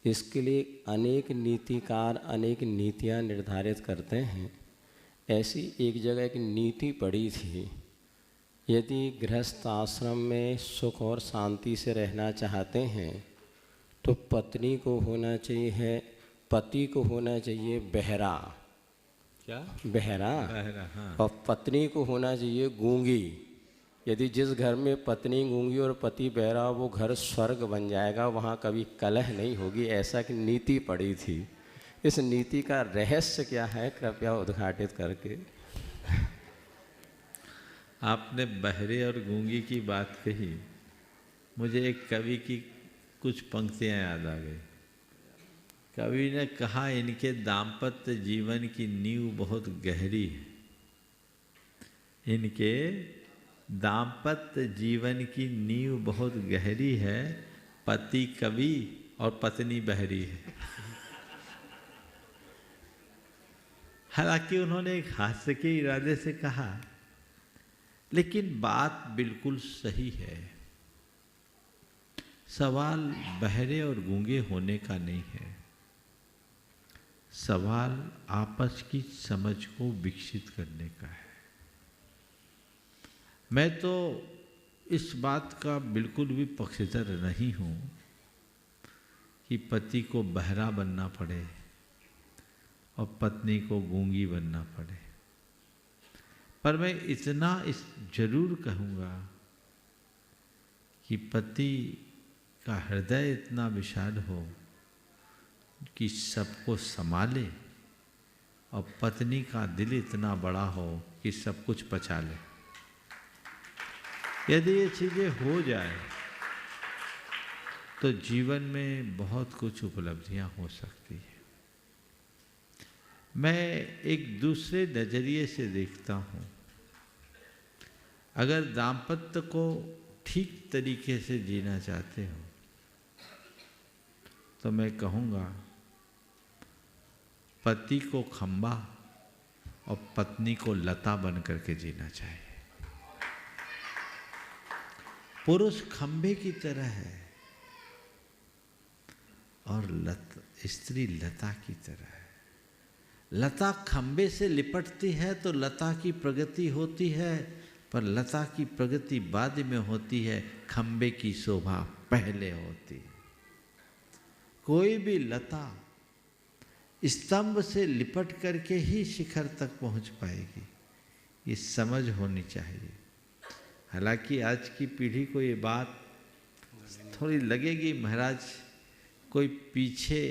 इसके लिए अनेक नीतिकार अनेक नीतियाँ निर्धारित करते हैं। ऐसी एक जगह एक नीति पड़ी थी, यदि गृहस्थ आश्रम में सुख और शांति से रहना चाहते हैं तो पत्नी को होना चाहिए, पति को होना चाहिए बहरा। क्या? बहरा। हाँ। और पत्नी को होना चाहिए गूंगी यदि जिस घर में पत्नी गूंगी और पति बहरा हो वो घर स्वर्ग बन जाएगा, वहाँ कभी कलह नहीं होगी, ऐसा की नीति पड़ी थी। इस नीति का रहस्य क्या है, कृपया उद्घाटित करके। आपने बहरे और गूंगी की बात कही, मुझे एक कवि की कुछ पंक्तियां याद आ गई। कवि ने कहा, इनके दाम्पत्य जीवन की नींव बहुत गहरी है। इनके दाम्पत्य जीवन की नींव बहुत गहरी है, पति कवि और पत्नी बहरी है। हालांकि उन्होंने एक हास्य के इरादे से कहा, लेकिन बात बिल्कुल सही है। सवाल बहरे और गूंगे होने का नहीं है, सवाल आपस की समझ को विकसित करने का है। मैं तो इस बात का बिल्कुल भी पक्षधर नहीं हूँ कि पति को बहरा बनना पड़े और पत्नी को गूंगी बनना पड़े, पर मैं इतना जरूर कहूँगा कि पति का हृदय इतना विशाल हो कि सबको संभाले और पत्नी का दिल इतना बड़ा हो कि सब कुछ पचा ले। यदि ये चीज़ें हो जाए तो जीवन में बहुत कुछ उपलब्धियां हो सकती है। मैं एक दूसरे नज़रिए से देखता हूँ। अगर दाम्पत्य को ठीक तरीके से जीना चाहते हो तो मैं कहूँगा, पति को खंबा और पत्नी को लता बन करके जीना चाहिए। पुरुष खंबे की तरह है और स्त्री लता की तरह है। लता खंबे से लिपटती है तो लता की प्रगति होती है, पर लता की प्रगति बाद में होती है, खंबे की शोभा पहले होती है। कोई भी लता स्तंभ से लिपट करके ही शिखर तक पहुंच पाएगी, ये समझ होनी चाहिए। हालांकि आज की पीढ़ी को ये बात थोड़ी लगेगी, महाराज कोई पीछे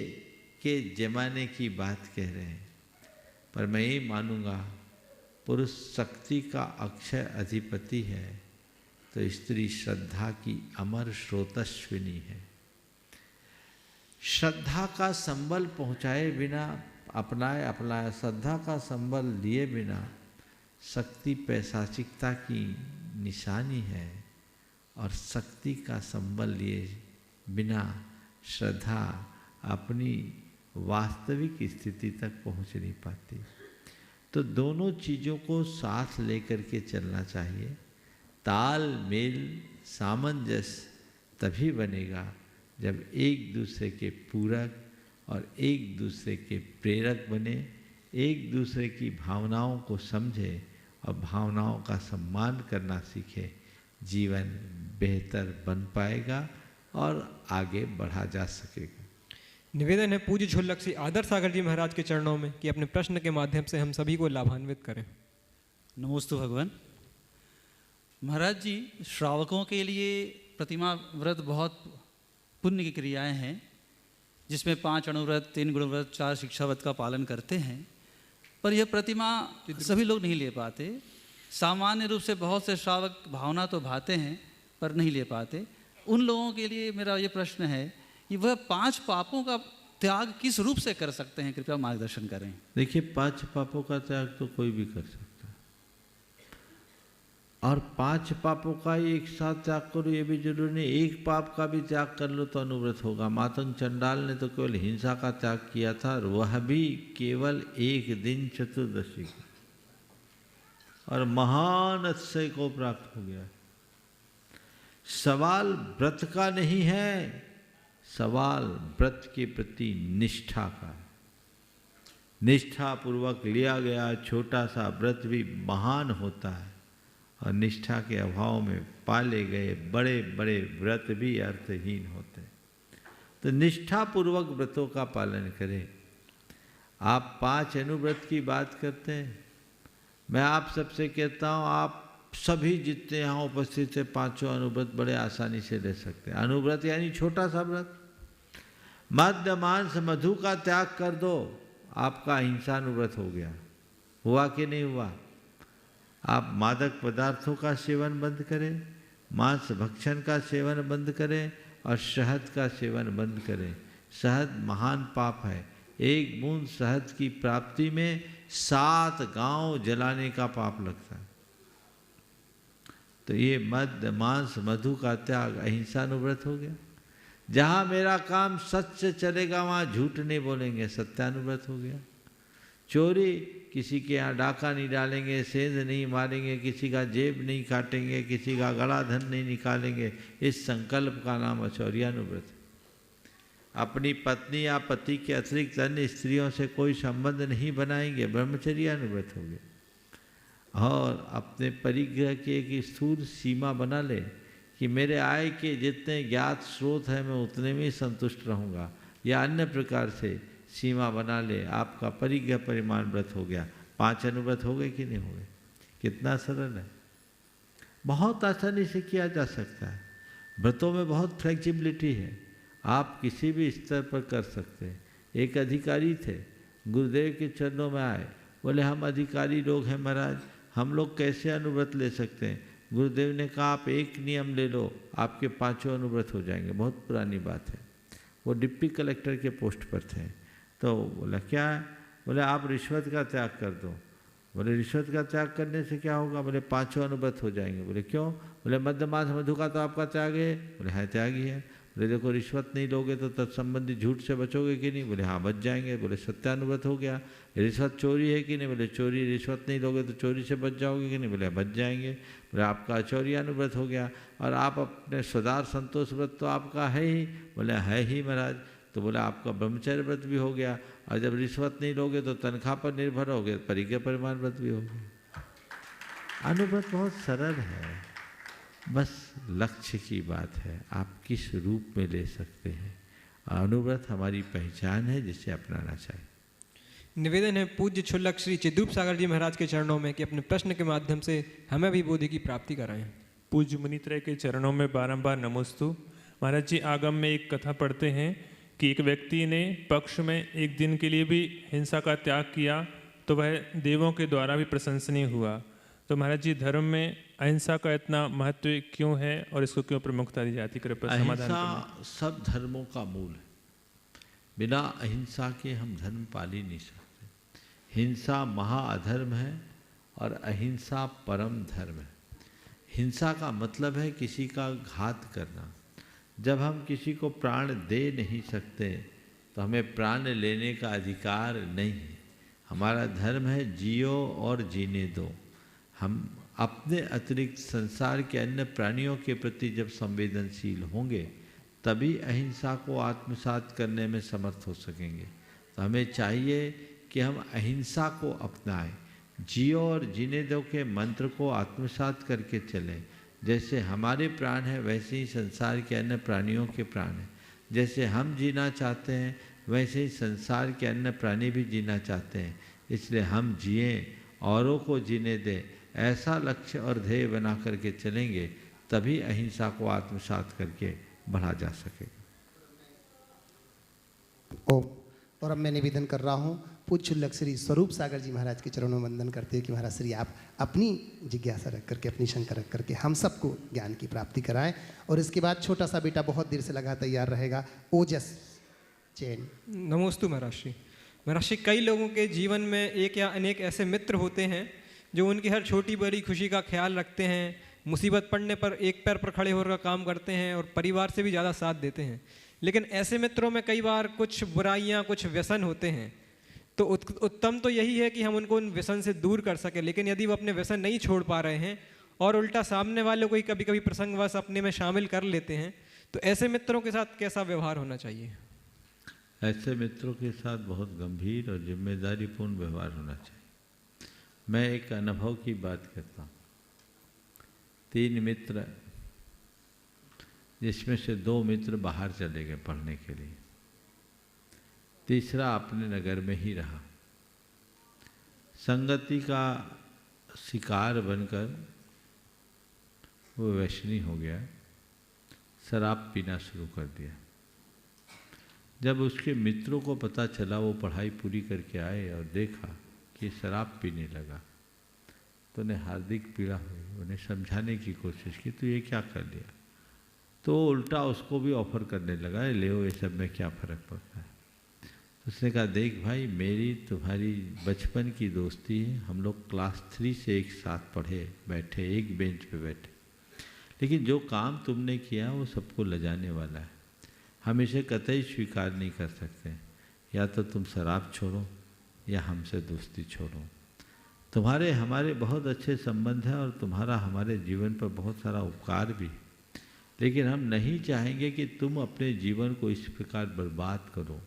के जमाने की बात कह रहे हैं, पर मैं ये मानूंगा पुरुष शक्ति का अक्षय अधिपति है तो स्त्री श्रद्धा की अमर स्रोतस्विनी है। श्रद्धा का संबल पहुँचाए बिना अपनाए श्रद्धा का संबल लिए बिना शक्ति पैशाचिकता की निशानी है, और शक्ति का संबल लिए बिना श्रद्धा अपनी वास्तविक स्थिति तक पहुँच नहीं पाती। तो दोनों चीज़ों को साथ लेकर के चलना चाहिए। ताल मेल सामंजस्य तभी बनेगा जब एक दूसरे के पूरक और एक दूसरे के प्रेरक बने, एक दूसरे की भावनाओं को समझे और भावनाओं का सम्मान करना सीखे। जीवन बेहतर बन पाएगा और आगे बढ़ा जा सकेगा। निवेदन है पूज्य झुल्लक श्री आदर्श सागर जी महाराज के चरणों में कि अपने प्रश्न के माध्यम से हम सभी को लाभान्वित करें। नमोस्तु भगवान। महाराज जी, श्रावकों के लिए प्रतिमा व्रत बहुत पुण्य की क्रियाएं हैं, जिसमें 5 अणुव्रत, 3 गुणव्रत, 4 शिक्षाव्रत का पालन करते हैं, पर यह प्रतिमा सभी लोग नहीं ले पाते। सामान्य रूप से बहुत से श्रावक भावना तो भाते हैं पर नहीं ले पाते। उन लोगों के लिए मेरा ये प्रश्न है कि वह 5 पापों का त्याग किस रूप से कर सकते हैं, कृपया मार्गदर्शन करें। देखिए, 5 पापों का त्याग तो कोई भी कर सकता है, और 5 पापों का एक साथ त्याग करो ये भी जरूरी नहीं। एक पाप का भी त्याग कर लो तो अनुव्रत होगा। मातंग चंडाल ने तो केवल हिंसा का त्याग किया था, और वह भी केवल एक दिन चतुर्दशी का, और महान अतिशय को प्राप्त हो गया। सवाल व्रत का नहीं है, सवाल व्रत के प्रति निष्ठा का है। निष्ठा पूर्वक लिया गया छोटा सा व्रत भी महान होता है, और निष्ठा के अभाव में पाले गए बड़े बड़े व्रत भी अर्थहीन होते हैं। तो निष्ठा पूर्वक व्रतों का पालन करें। आप 5 अनुव्रत की बात करते हैं, मैं आप सबसे कहता हूँ आप सभी जितने यहाँ उपस्थित है पांचों अनुव्रत बड़े आसानी से ले सकते हैं। अनुव्रत यानी छोटा सा व्रत। मद्य मांस मधु का त्याग कर दो, आपका अहिंसानुव्रत हो गया। हुआ कि नहीं हुआ? आप मादक पदार्थों का सेवन बंद करें, मांस भक्षण का सेवन बंद करें और शहद का सेवन बंद करें। शहद महान पाप है। एक बूंद शहद की प्राप्ति में 7 गांव जलाने का पाप लगता है। तो ये मद्य मांस मधु का त्याग अहिंसानुव्रत हो गया। जहाँ मेरा काम सच से चलेगा वहाँ झूठ नहीं बोलेंगे, सत्यानुव्रत हो गया। चोरी, किसी के यहाँ डाका नहीं डालेंगे, सेंध नहीं मारेंगे, किसी का जेब नहीं काटेंगे, किसी का गला धन नहीं निकालेंगे, इस संकल्प का नाम अचौर्यानुव्रत है। अपनी पत्नी या पति के अतिरिक्त अन्य स्त्रियों से कोई संबंध नहीं बनाएंगे, ब्रह्मचर्यानुव्रत हो गया। और अपने परिग्रह की एक स्थूल सीमा बना ले कि मेरे आय के जितने ज्ञात स्रोत हैं मैं उतने में संतुष्ट रहूँगा, या अन्य प्रकार से सीमा बना ले, आपका परिग्रह परिमाण व्रत हो गया। 5 अनुव्रत हो गए कि नहीं हो गए? कितना सरल है, बहुत आसानी से किया जा सकता है। व्रतों में बहुत फ्लेक्सिबिलिटी है, आप किसी भी स्तर पर कर सकते हैं। एक अधिकारी थे, गुरुदेव के चरणों में आए, बोले हम अधिकारी लोग हैं महाराज, हम लोग कैसे अनुव्रत ले सकते हैं? गुरुदेव ने कहा आप एक नियम ले लो, आपके 5 अनुव्रत हो जाएंगे। बहुत पुरानी बात है। वो डिप्टी कलेक्टर के पोस्ट पर थे, तो बोला क्या है? बोले आप रिश्वत का त्याग कर दो। बोले रिश्वत का त्याग करने से क्या होगा? बोले 5 अनुव्रत हो जाएंगे। बोले क्यों? बोले मद्य मांस मधु का तो आपका त्याग है। बोले हाँ त्याग ही है। बोले देखो रिश्वत नहीं लोगे तो तत्संबंधी झूठ से बचोगे कि नहीं? बोले हाँ बच जाएंगे। बोले सत्यानुव्रत हो गया। रिश्वत चोरी है कि नहीं? बोले चोरी, रिश्वत नहीं लोगे तो चोरी से बच जाओगे कि नहीं? बोले बच जाएंगे। बोले आपका अचौर्यानुव्रत हो गया। और आप अपने सदार संतोष व्रत तो आपका है ही। बोले है ही महाराज। तो बोला आपका ब्रह्मचर्य व्रत भी हो गया, और जब रिश्वत नहीं लोगे तो तनख्वाह पर निर्भर होगे, परिग्रह परिमाण व्रत भी हो गया। अनुव्रत बहुत सरल है, बस लक्ष्य की बात है, आप किस रूप में ले सकते हैं। अनुव्रत हमारी पहचान है जिसे अपनाना चाहिए। निवेदन है पूज्य क्षुल्लक श्री चिद्रूप सागर जी महाराज के चरणों में कि अपने प्रश्न के माध्यम से हमें भी बोधि की प्राप्ति कराएं। पूज्य मुनित्रय के चरणों में बारंबार नमोस्तु। महाराज जी, आगम में एक कथा पढ़ते हैं कि एक व्यक्ति ने पक्ष में एक दिन के लिए भी हिंसा का त्याग किया तो वह देवों के द्वारा भी प्रशंसनीय हुआ। तो महाराज जी, धर्म में अहिंसा का इतना महत्व क्यों है और इसको क्यों प्रमुखता दी जाती? कृपया समाधान करें। अहिंसा सब धर्मों का मूल है। बिना अहिंसा के हम धर्म पाल ही नहीं सकते। हिंसा महाअधर्म है और अहिंसा परम धर्म है। हिंसा का मतलब है किसी का घात करना। जब हम किसी को प्राण दे नहीं सकते तो हमें प्राण लेने का अधिकार नहीं है। हमारा धर्म है जियो और जीने दो। हम अपने अतिरिक्त संसार के अन्य प्राणियों के प्रति जब संवेदनशील होंगे तभी अहिंसा को आत्मसात करने में समर्थ हो सकेंगे। तो हमें चाहिए कि हम अहिंसा को अपनाएं, जियो और जीने दो के मंत्र को आत्मसात करके चलें। जैसे हमारे प्राण हैं वैसे ही संसार के अन्य प्राणियों के प्राण हैं। जैसे हम जीना चाहते हैं वैसे ही संसार के अन्य प्राणी भी जीना चाहते हैं। इसलिए हम जिएं, औरों को जीने दें, ऐसा लक्ष्य और ध्येय बना करके चलेंगे तभी अहिंसा को आत्मसात करके बढ़ा जा सकेगा। ओम। और अब मैं निवेदन कर रहा हूँ पूज्य क्षुल्लक श्री स्वरूप सागर जी महाराज के चरणों में वंदन करते हैं कि महाराज श्री आप अपनी जिज्ञासा रख करके, अपनी शंका रख करके हम सबको ज्ञान की प्राप्ति कराएं। और इसके बाद छोटा सा बेटा बहुत देर से लगा तैयार रहेगा, ओजस चैन। नमोस्तु महाराज श्री। महाराज श्री, कई लोगों के जीवन में एक या अनेक ऐसे मित्र होते हैं जो उनकी हर छोटी बड़ी खुशी का ख्याल रखते हैं, मुसीबत पड़ने पर एक पैर पर खड़े होकर काम करते हैं और परिवार से भी ज़्यादा साथ देते हैं। लेकिन ऐसे मित्रों में कई बार कुछ बुराइयां, कुछ व्यसन होते हैं। तो उत्तम तो यही है कि हम उनको उन व्यसन से दूर कर सकें। लेकिन यदि वो अपने व्यसन नहीं छोड़ पा रहे हैं और उल्टा सामने वालों को ही कभी कभी प्रसंगवश अपने में शामिल कर लेते हैं, तो ऐसे मित्रों के साथ कैसा व्यवहार होना चाहिए? ऐसे मित्रों के साथ बहुत गंभीर और जिम्मेदारीपूर्ण व्यवहार होना चाहिए। मैं एक अनुभव की बात करता हूँ। 3 मित्र, जिसमें से 2 मित्र बाहर चले गए पढ़ने के लिए, तीसरा अपने नगर में ही रहा। संगति का शिकार बनकर वो वैष्णवी हो गया, शराब पीना शुरू कर दिया। जब उसके मित्रों को पता चला, वो पढ़ाई पूरी करके आए और देखा कि शराब पीने लगा, तो उन्हें हार्दिक पीड़ा हुई। उन्हें समझाने की कोशिश की, तो ये क्या कर लिया। तो उल्टा उसको भी ऑफर करने लगा, ले ये सब में क्या फ़र्क पड़ता है। तो उसने कहा, देख भाई, मेरी तुम्हारी बचपन की दोस्ती है, हम लोग क्लास 3 से एक साथ पढ़े बैठे, एक बेंच पे बैठे, लेकिन जो काम तुमने किया वो सबको लजाने वाला है, हम इसे कतई स्वीकार नहीं कर सकते। या तो तुम शराब छोड़ो या हमसे दोस्ती छोड़ो। तुम्हारे हमारे बहुत अच्छे संबंध हैं और तुम्हारा हमारे जीवन पर बहुत सारा उपकार भी, लेकिन हम नहीं चाहेंगे कि तुम अपने जीवन को इस प्रकार बर्बाद करो।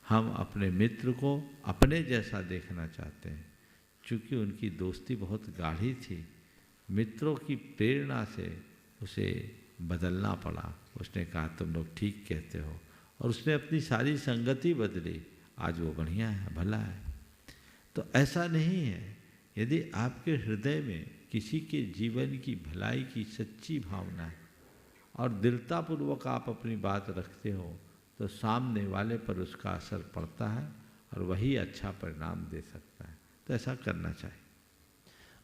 हम अपने मित्र को अपने जैसा देखना चाहते हैं। चूँकि उनकी दोस्ती बहुत गाढ़ी थी, मित्रों की प्रेरणा से उसे बदलना पड़ा। उसने कहा, तुम लोग ठीक कहते हो, और उसने अपनी सारी संगति बदली। आज वो बढ़िया है, भला है। तो ऐसा नहीं है। यदि आपके हृदय में किसी के जीवन की भलाई की सच्ची भावना है और दृढ़तापूर्वक आप अपनी बात रखते हो, तो सामने वाले पर उसका असर पड़ता है और वही अच्छा परिणाम दे सकता है। तो ऐसा करना चाहिए।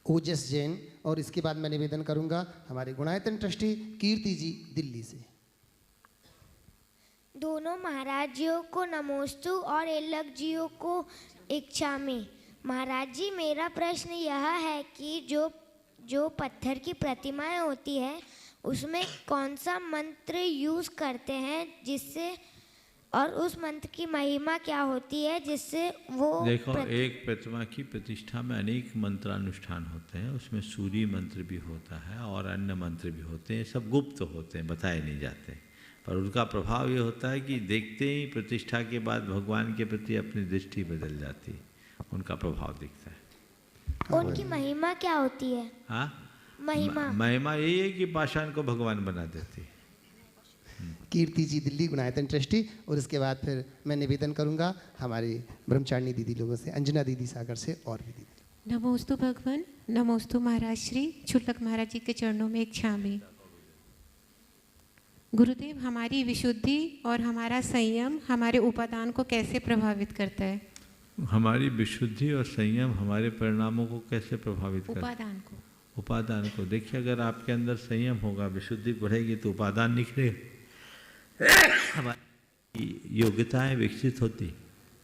ओजस जैन, और इसके बाद मैं निवेदन करूंगा हमारे गुणायतन ट्रस्टी कीर्ति जी दिल्ली से। दोनों महाराज जियों को नमोस्तु और एलक जियों को इच्छामि। महाराज जी, मेरा प्रश्न यह है कि जो पत्थर की प्रतिमाएं होती है, उसमें कौन सा मंत्र यूज़ करते हैं जिससे, और उस मंत्र की महिमा क्या होती है जिससे वो देखो, एक प्रतिमा की प्रतिष्ठा में अनेक मंत्रानुष्ठान होते हैं। उसमें सूर्य मंत्र भी होता है और अन्य मंत्र भी होते हैं। सब गुप्त होते हैं, बताए नहीं जाते, पर उनका प्रभाव ये होता है कि देखते ही प्रतिष्ठा के बाद भगवान के प्रति अपनी दृष्टि बदल जाती है, उनका प्रभाव दिखता है। उनकी महिमा क्या होती है? हाँ, महिमा यही है कि पाषाण को भगवान बना देती है। कीर्ति जी दिल्ली गुणायतन ट्रस्टी, और इसके बाद फिर मैं निवेदन करूंगा हमारी ब्रह्मचारिणी दीदी लोगों से, अंजना दीदी सागर से और भी दीदी। नमोस्तु भगवान, नमोस्तु महाराज श्री छुटक महाराज जी के चरणों में इच्छामि। गुरुदेव, हमारी विशुद्धि और हमारा संयम हमारे उपादान को कैसे प्रभावित करता है? हमारी विशुद्धि और संयम हमारे परिणामों को कैसे प्रभावित करता है? उपादान को देखिए, अगर आपके अंदर संयम होगा, विशुद्धि बढ़ेगी, तो उपादान निखरेगा, हमारी योग्यताएं विकसित होती,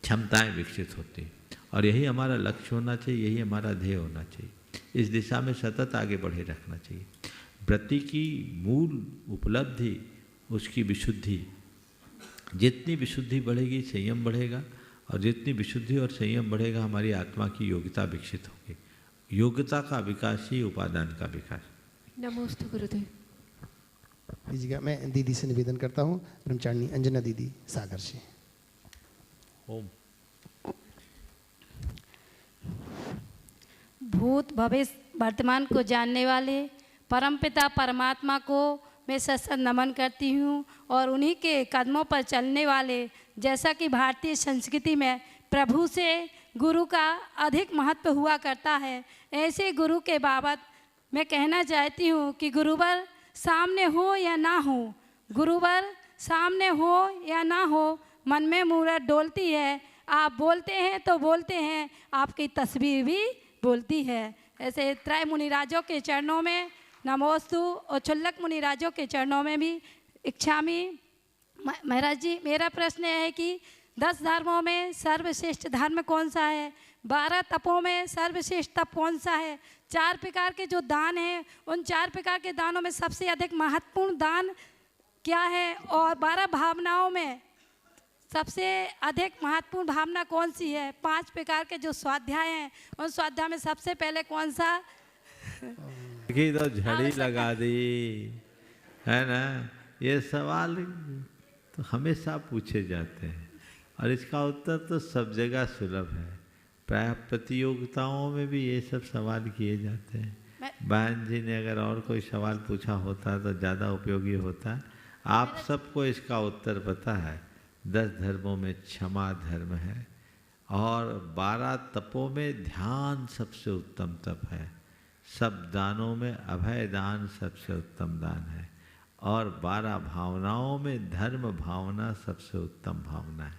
क्षमताएं विकसित होती, और यही हमारा लक्ष्य होना चाहिए, यही हमारा ध्येय होना चाहिए। इस दिशा में सतत आगे बढ़े रखना चाहिए। व्रति की मूल उपलब्धि उसकी विशुद्धि। जितनी विशुद्धि बढ़ेगी, संयम बढ़ेगा, और जितनी विशुद्धि और संयम बढ़ेगा, हमारी आत्मा की योग्यता विकसित होगी। योग्यता का विकास ही उपादान का विकास। नमोस्तु गुरुदेव। दीजिएगा, मैं दीदी से निवेदन करता हूँ, ब्रह्मचारिणी अंजना दीदी सागर से। ओम। भूत भविष्य वर्तमान को जानने वाले परमपिता परमात्मा को मैं सत्सत नमन करती हूँ, और उन्हीं के कदमों पर चलने वाले, जैसा कि भारतीय संस्कृति में प्रभु से गुरु का अधिक महत्व हुआ करता है, ऐसे गुरु के बाबत मैं कहना चाहती हूँ कि गुरुवर सामने हो या ना हो, गुरुवर सामने हो या ना हो, मन में मूरत डोलती है। आप बोलते हैं तो बोलते हैं, आपकी तस्वीर भी बोलती है। ऐसे त्रय मुनिराजों के चरणों में नमोस्तु, और छुल्लक मुनिराजों के चरणों में भी इच्छामि। महाराज जी, मेरा प्रश्न है कि 10 धर्मों में सर्वश्रेष्ठ धर्म कौन सा है? 12 तपों में सर्वश्रेष्ठ तप कौन सा है? 4 प्रकार के जो दान हैं, उन 4 प्रकार के दानों में सबसे अधिक महत्वपूर्ण दान क्या है? और 12 भावनाओं में सबसे अधिक महत्वपूर्ण भावना कौन सी है? 5 प्रकार के जो स्वाध्याय हैं, उन स्वाध्याय में सबसे पहले कौन सा? तो झड़ी लगा दी है ना। ये सवाल तो हमेशा पूछे जाते हैं, और इसका उत्तर तो सब जगह सुलभ है। प्राय प्रतियोगिताओं में भी ये सब सवाल किए जाते हैं। बहन जी ने अगर और कोई सवाल पूछा होता तो ज़्यादा उपयोगी होता। आप सबको इसका उत्तर पता है। 10 धर्मों में क्षमा धर्म है, और 12 तपों में ध्यान सबसे उत्तम तप है। सब दानों में अभय दान सबसे उत्तम दान है, और 12 भावनाओं में धर्म भावना सबसे उत्तम भावना है।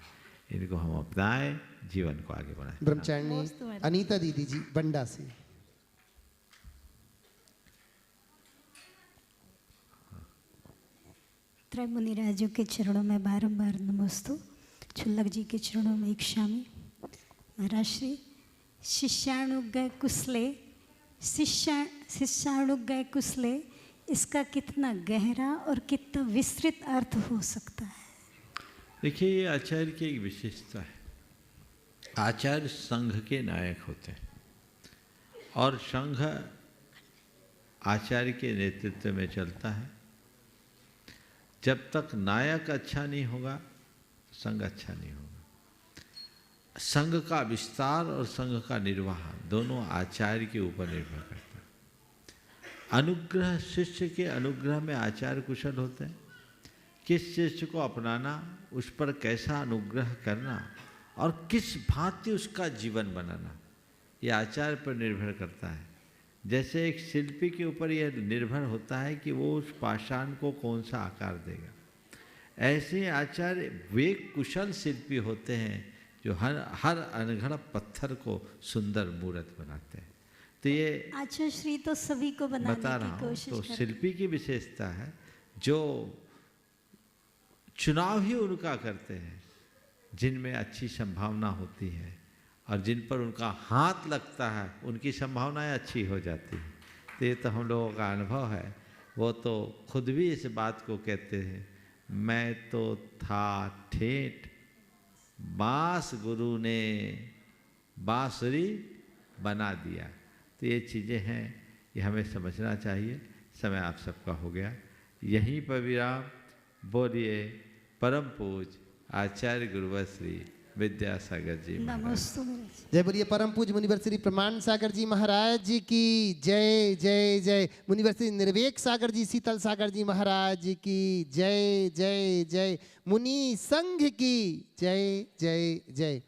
इनको हम अपनाएं, जीवन को आगे बढ़ाएं। ब्रह्मचारिणी अनीता दीदी जी बंडा से। त्रय मुनिराजों के चरणों में बारंबार नमोस्तु। छुल्लक जी के चरणों में इक्षामि। महाराज श्री शिष्याणुगय कुशले, शिष्याणुगय कुशले, इसका कितना गहरा और कितना विस्तृत अर्थ हो सकता है? देखिए, ये आचार्य की एक विशेषता है। आचार्य संघ के नायक होते हैं और संघ आचार्य के नेतृत्व में चलता है। जब तक नायक अच्छा नहीं होगा, संघ अच्छा नहीं होगा। संघ का विस्तार और संघ का निर्वाह दोनों आचार्य के ऊपर निर्भर करता है। अनुग्रह, शिष्य के अनुग्रह में आचार्य कुशल होते हैं। किस शिष्य को अपनाना, उस पर कैसा अनुग्रह करना और किस भांति उसका जीवन बनाना, यह आचार्य पर निर्भर करता है। जैसे एक शिल्पी के ऊपर यह निर्भर होता है कि वो उस पाषाण को कौन सा आकार देगा, ऐसे आचार्य वे कुशल शिल्पी होते हैं जो हर अनगढ़ पत्थर को सुंदर मूर्त बनाते हैं। तो ये आचार्य श्री तो सभी को बनाने बता रहा की हूँ। कोशिश तो करते हैं। शिल्पी की विशेषता है जो चुनाव ही उनका करते हैं जिनमें अच्छी संभावना होती है, और जिन पर उनका हाथ लगता है उनकी संभावनाएं अच्छी हो जाती हैं। तो ये तो हम लोगों का अनुभव है। वो तो खुद भी इस बात को कहते हैं, मैं तो था ठेठ, बांस गुरु ने बांसुरी बना दिया। तो ये चीज़ें हैं, ये हमें समझना चाहिए। समय आप सबका हो गया, यहीं पर विराम। बोलिए परम पूज आचार्य गुरुवर श्री विद्यासागर जी नमस्ते। जय बोलिए परम पूज मुनिवर श्री प्रमाण सागर जी महाराज जी की जय जय जय। मुनिवर श्री निर्वेक सागर जी, शीतल सागर जी महाराज जी की जय जय जय। मुनि संघ की जय जय जय।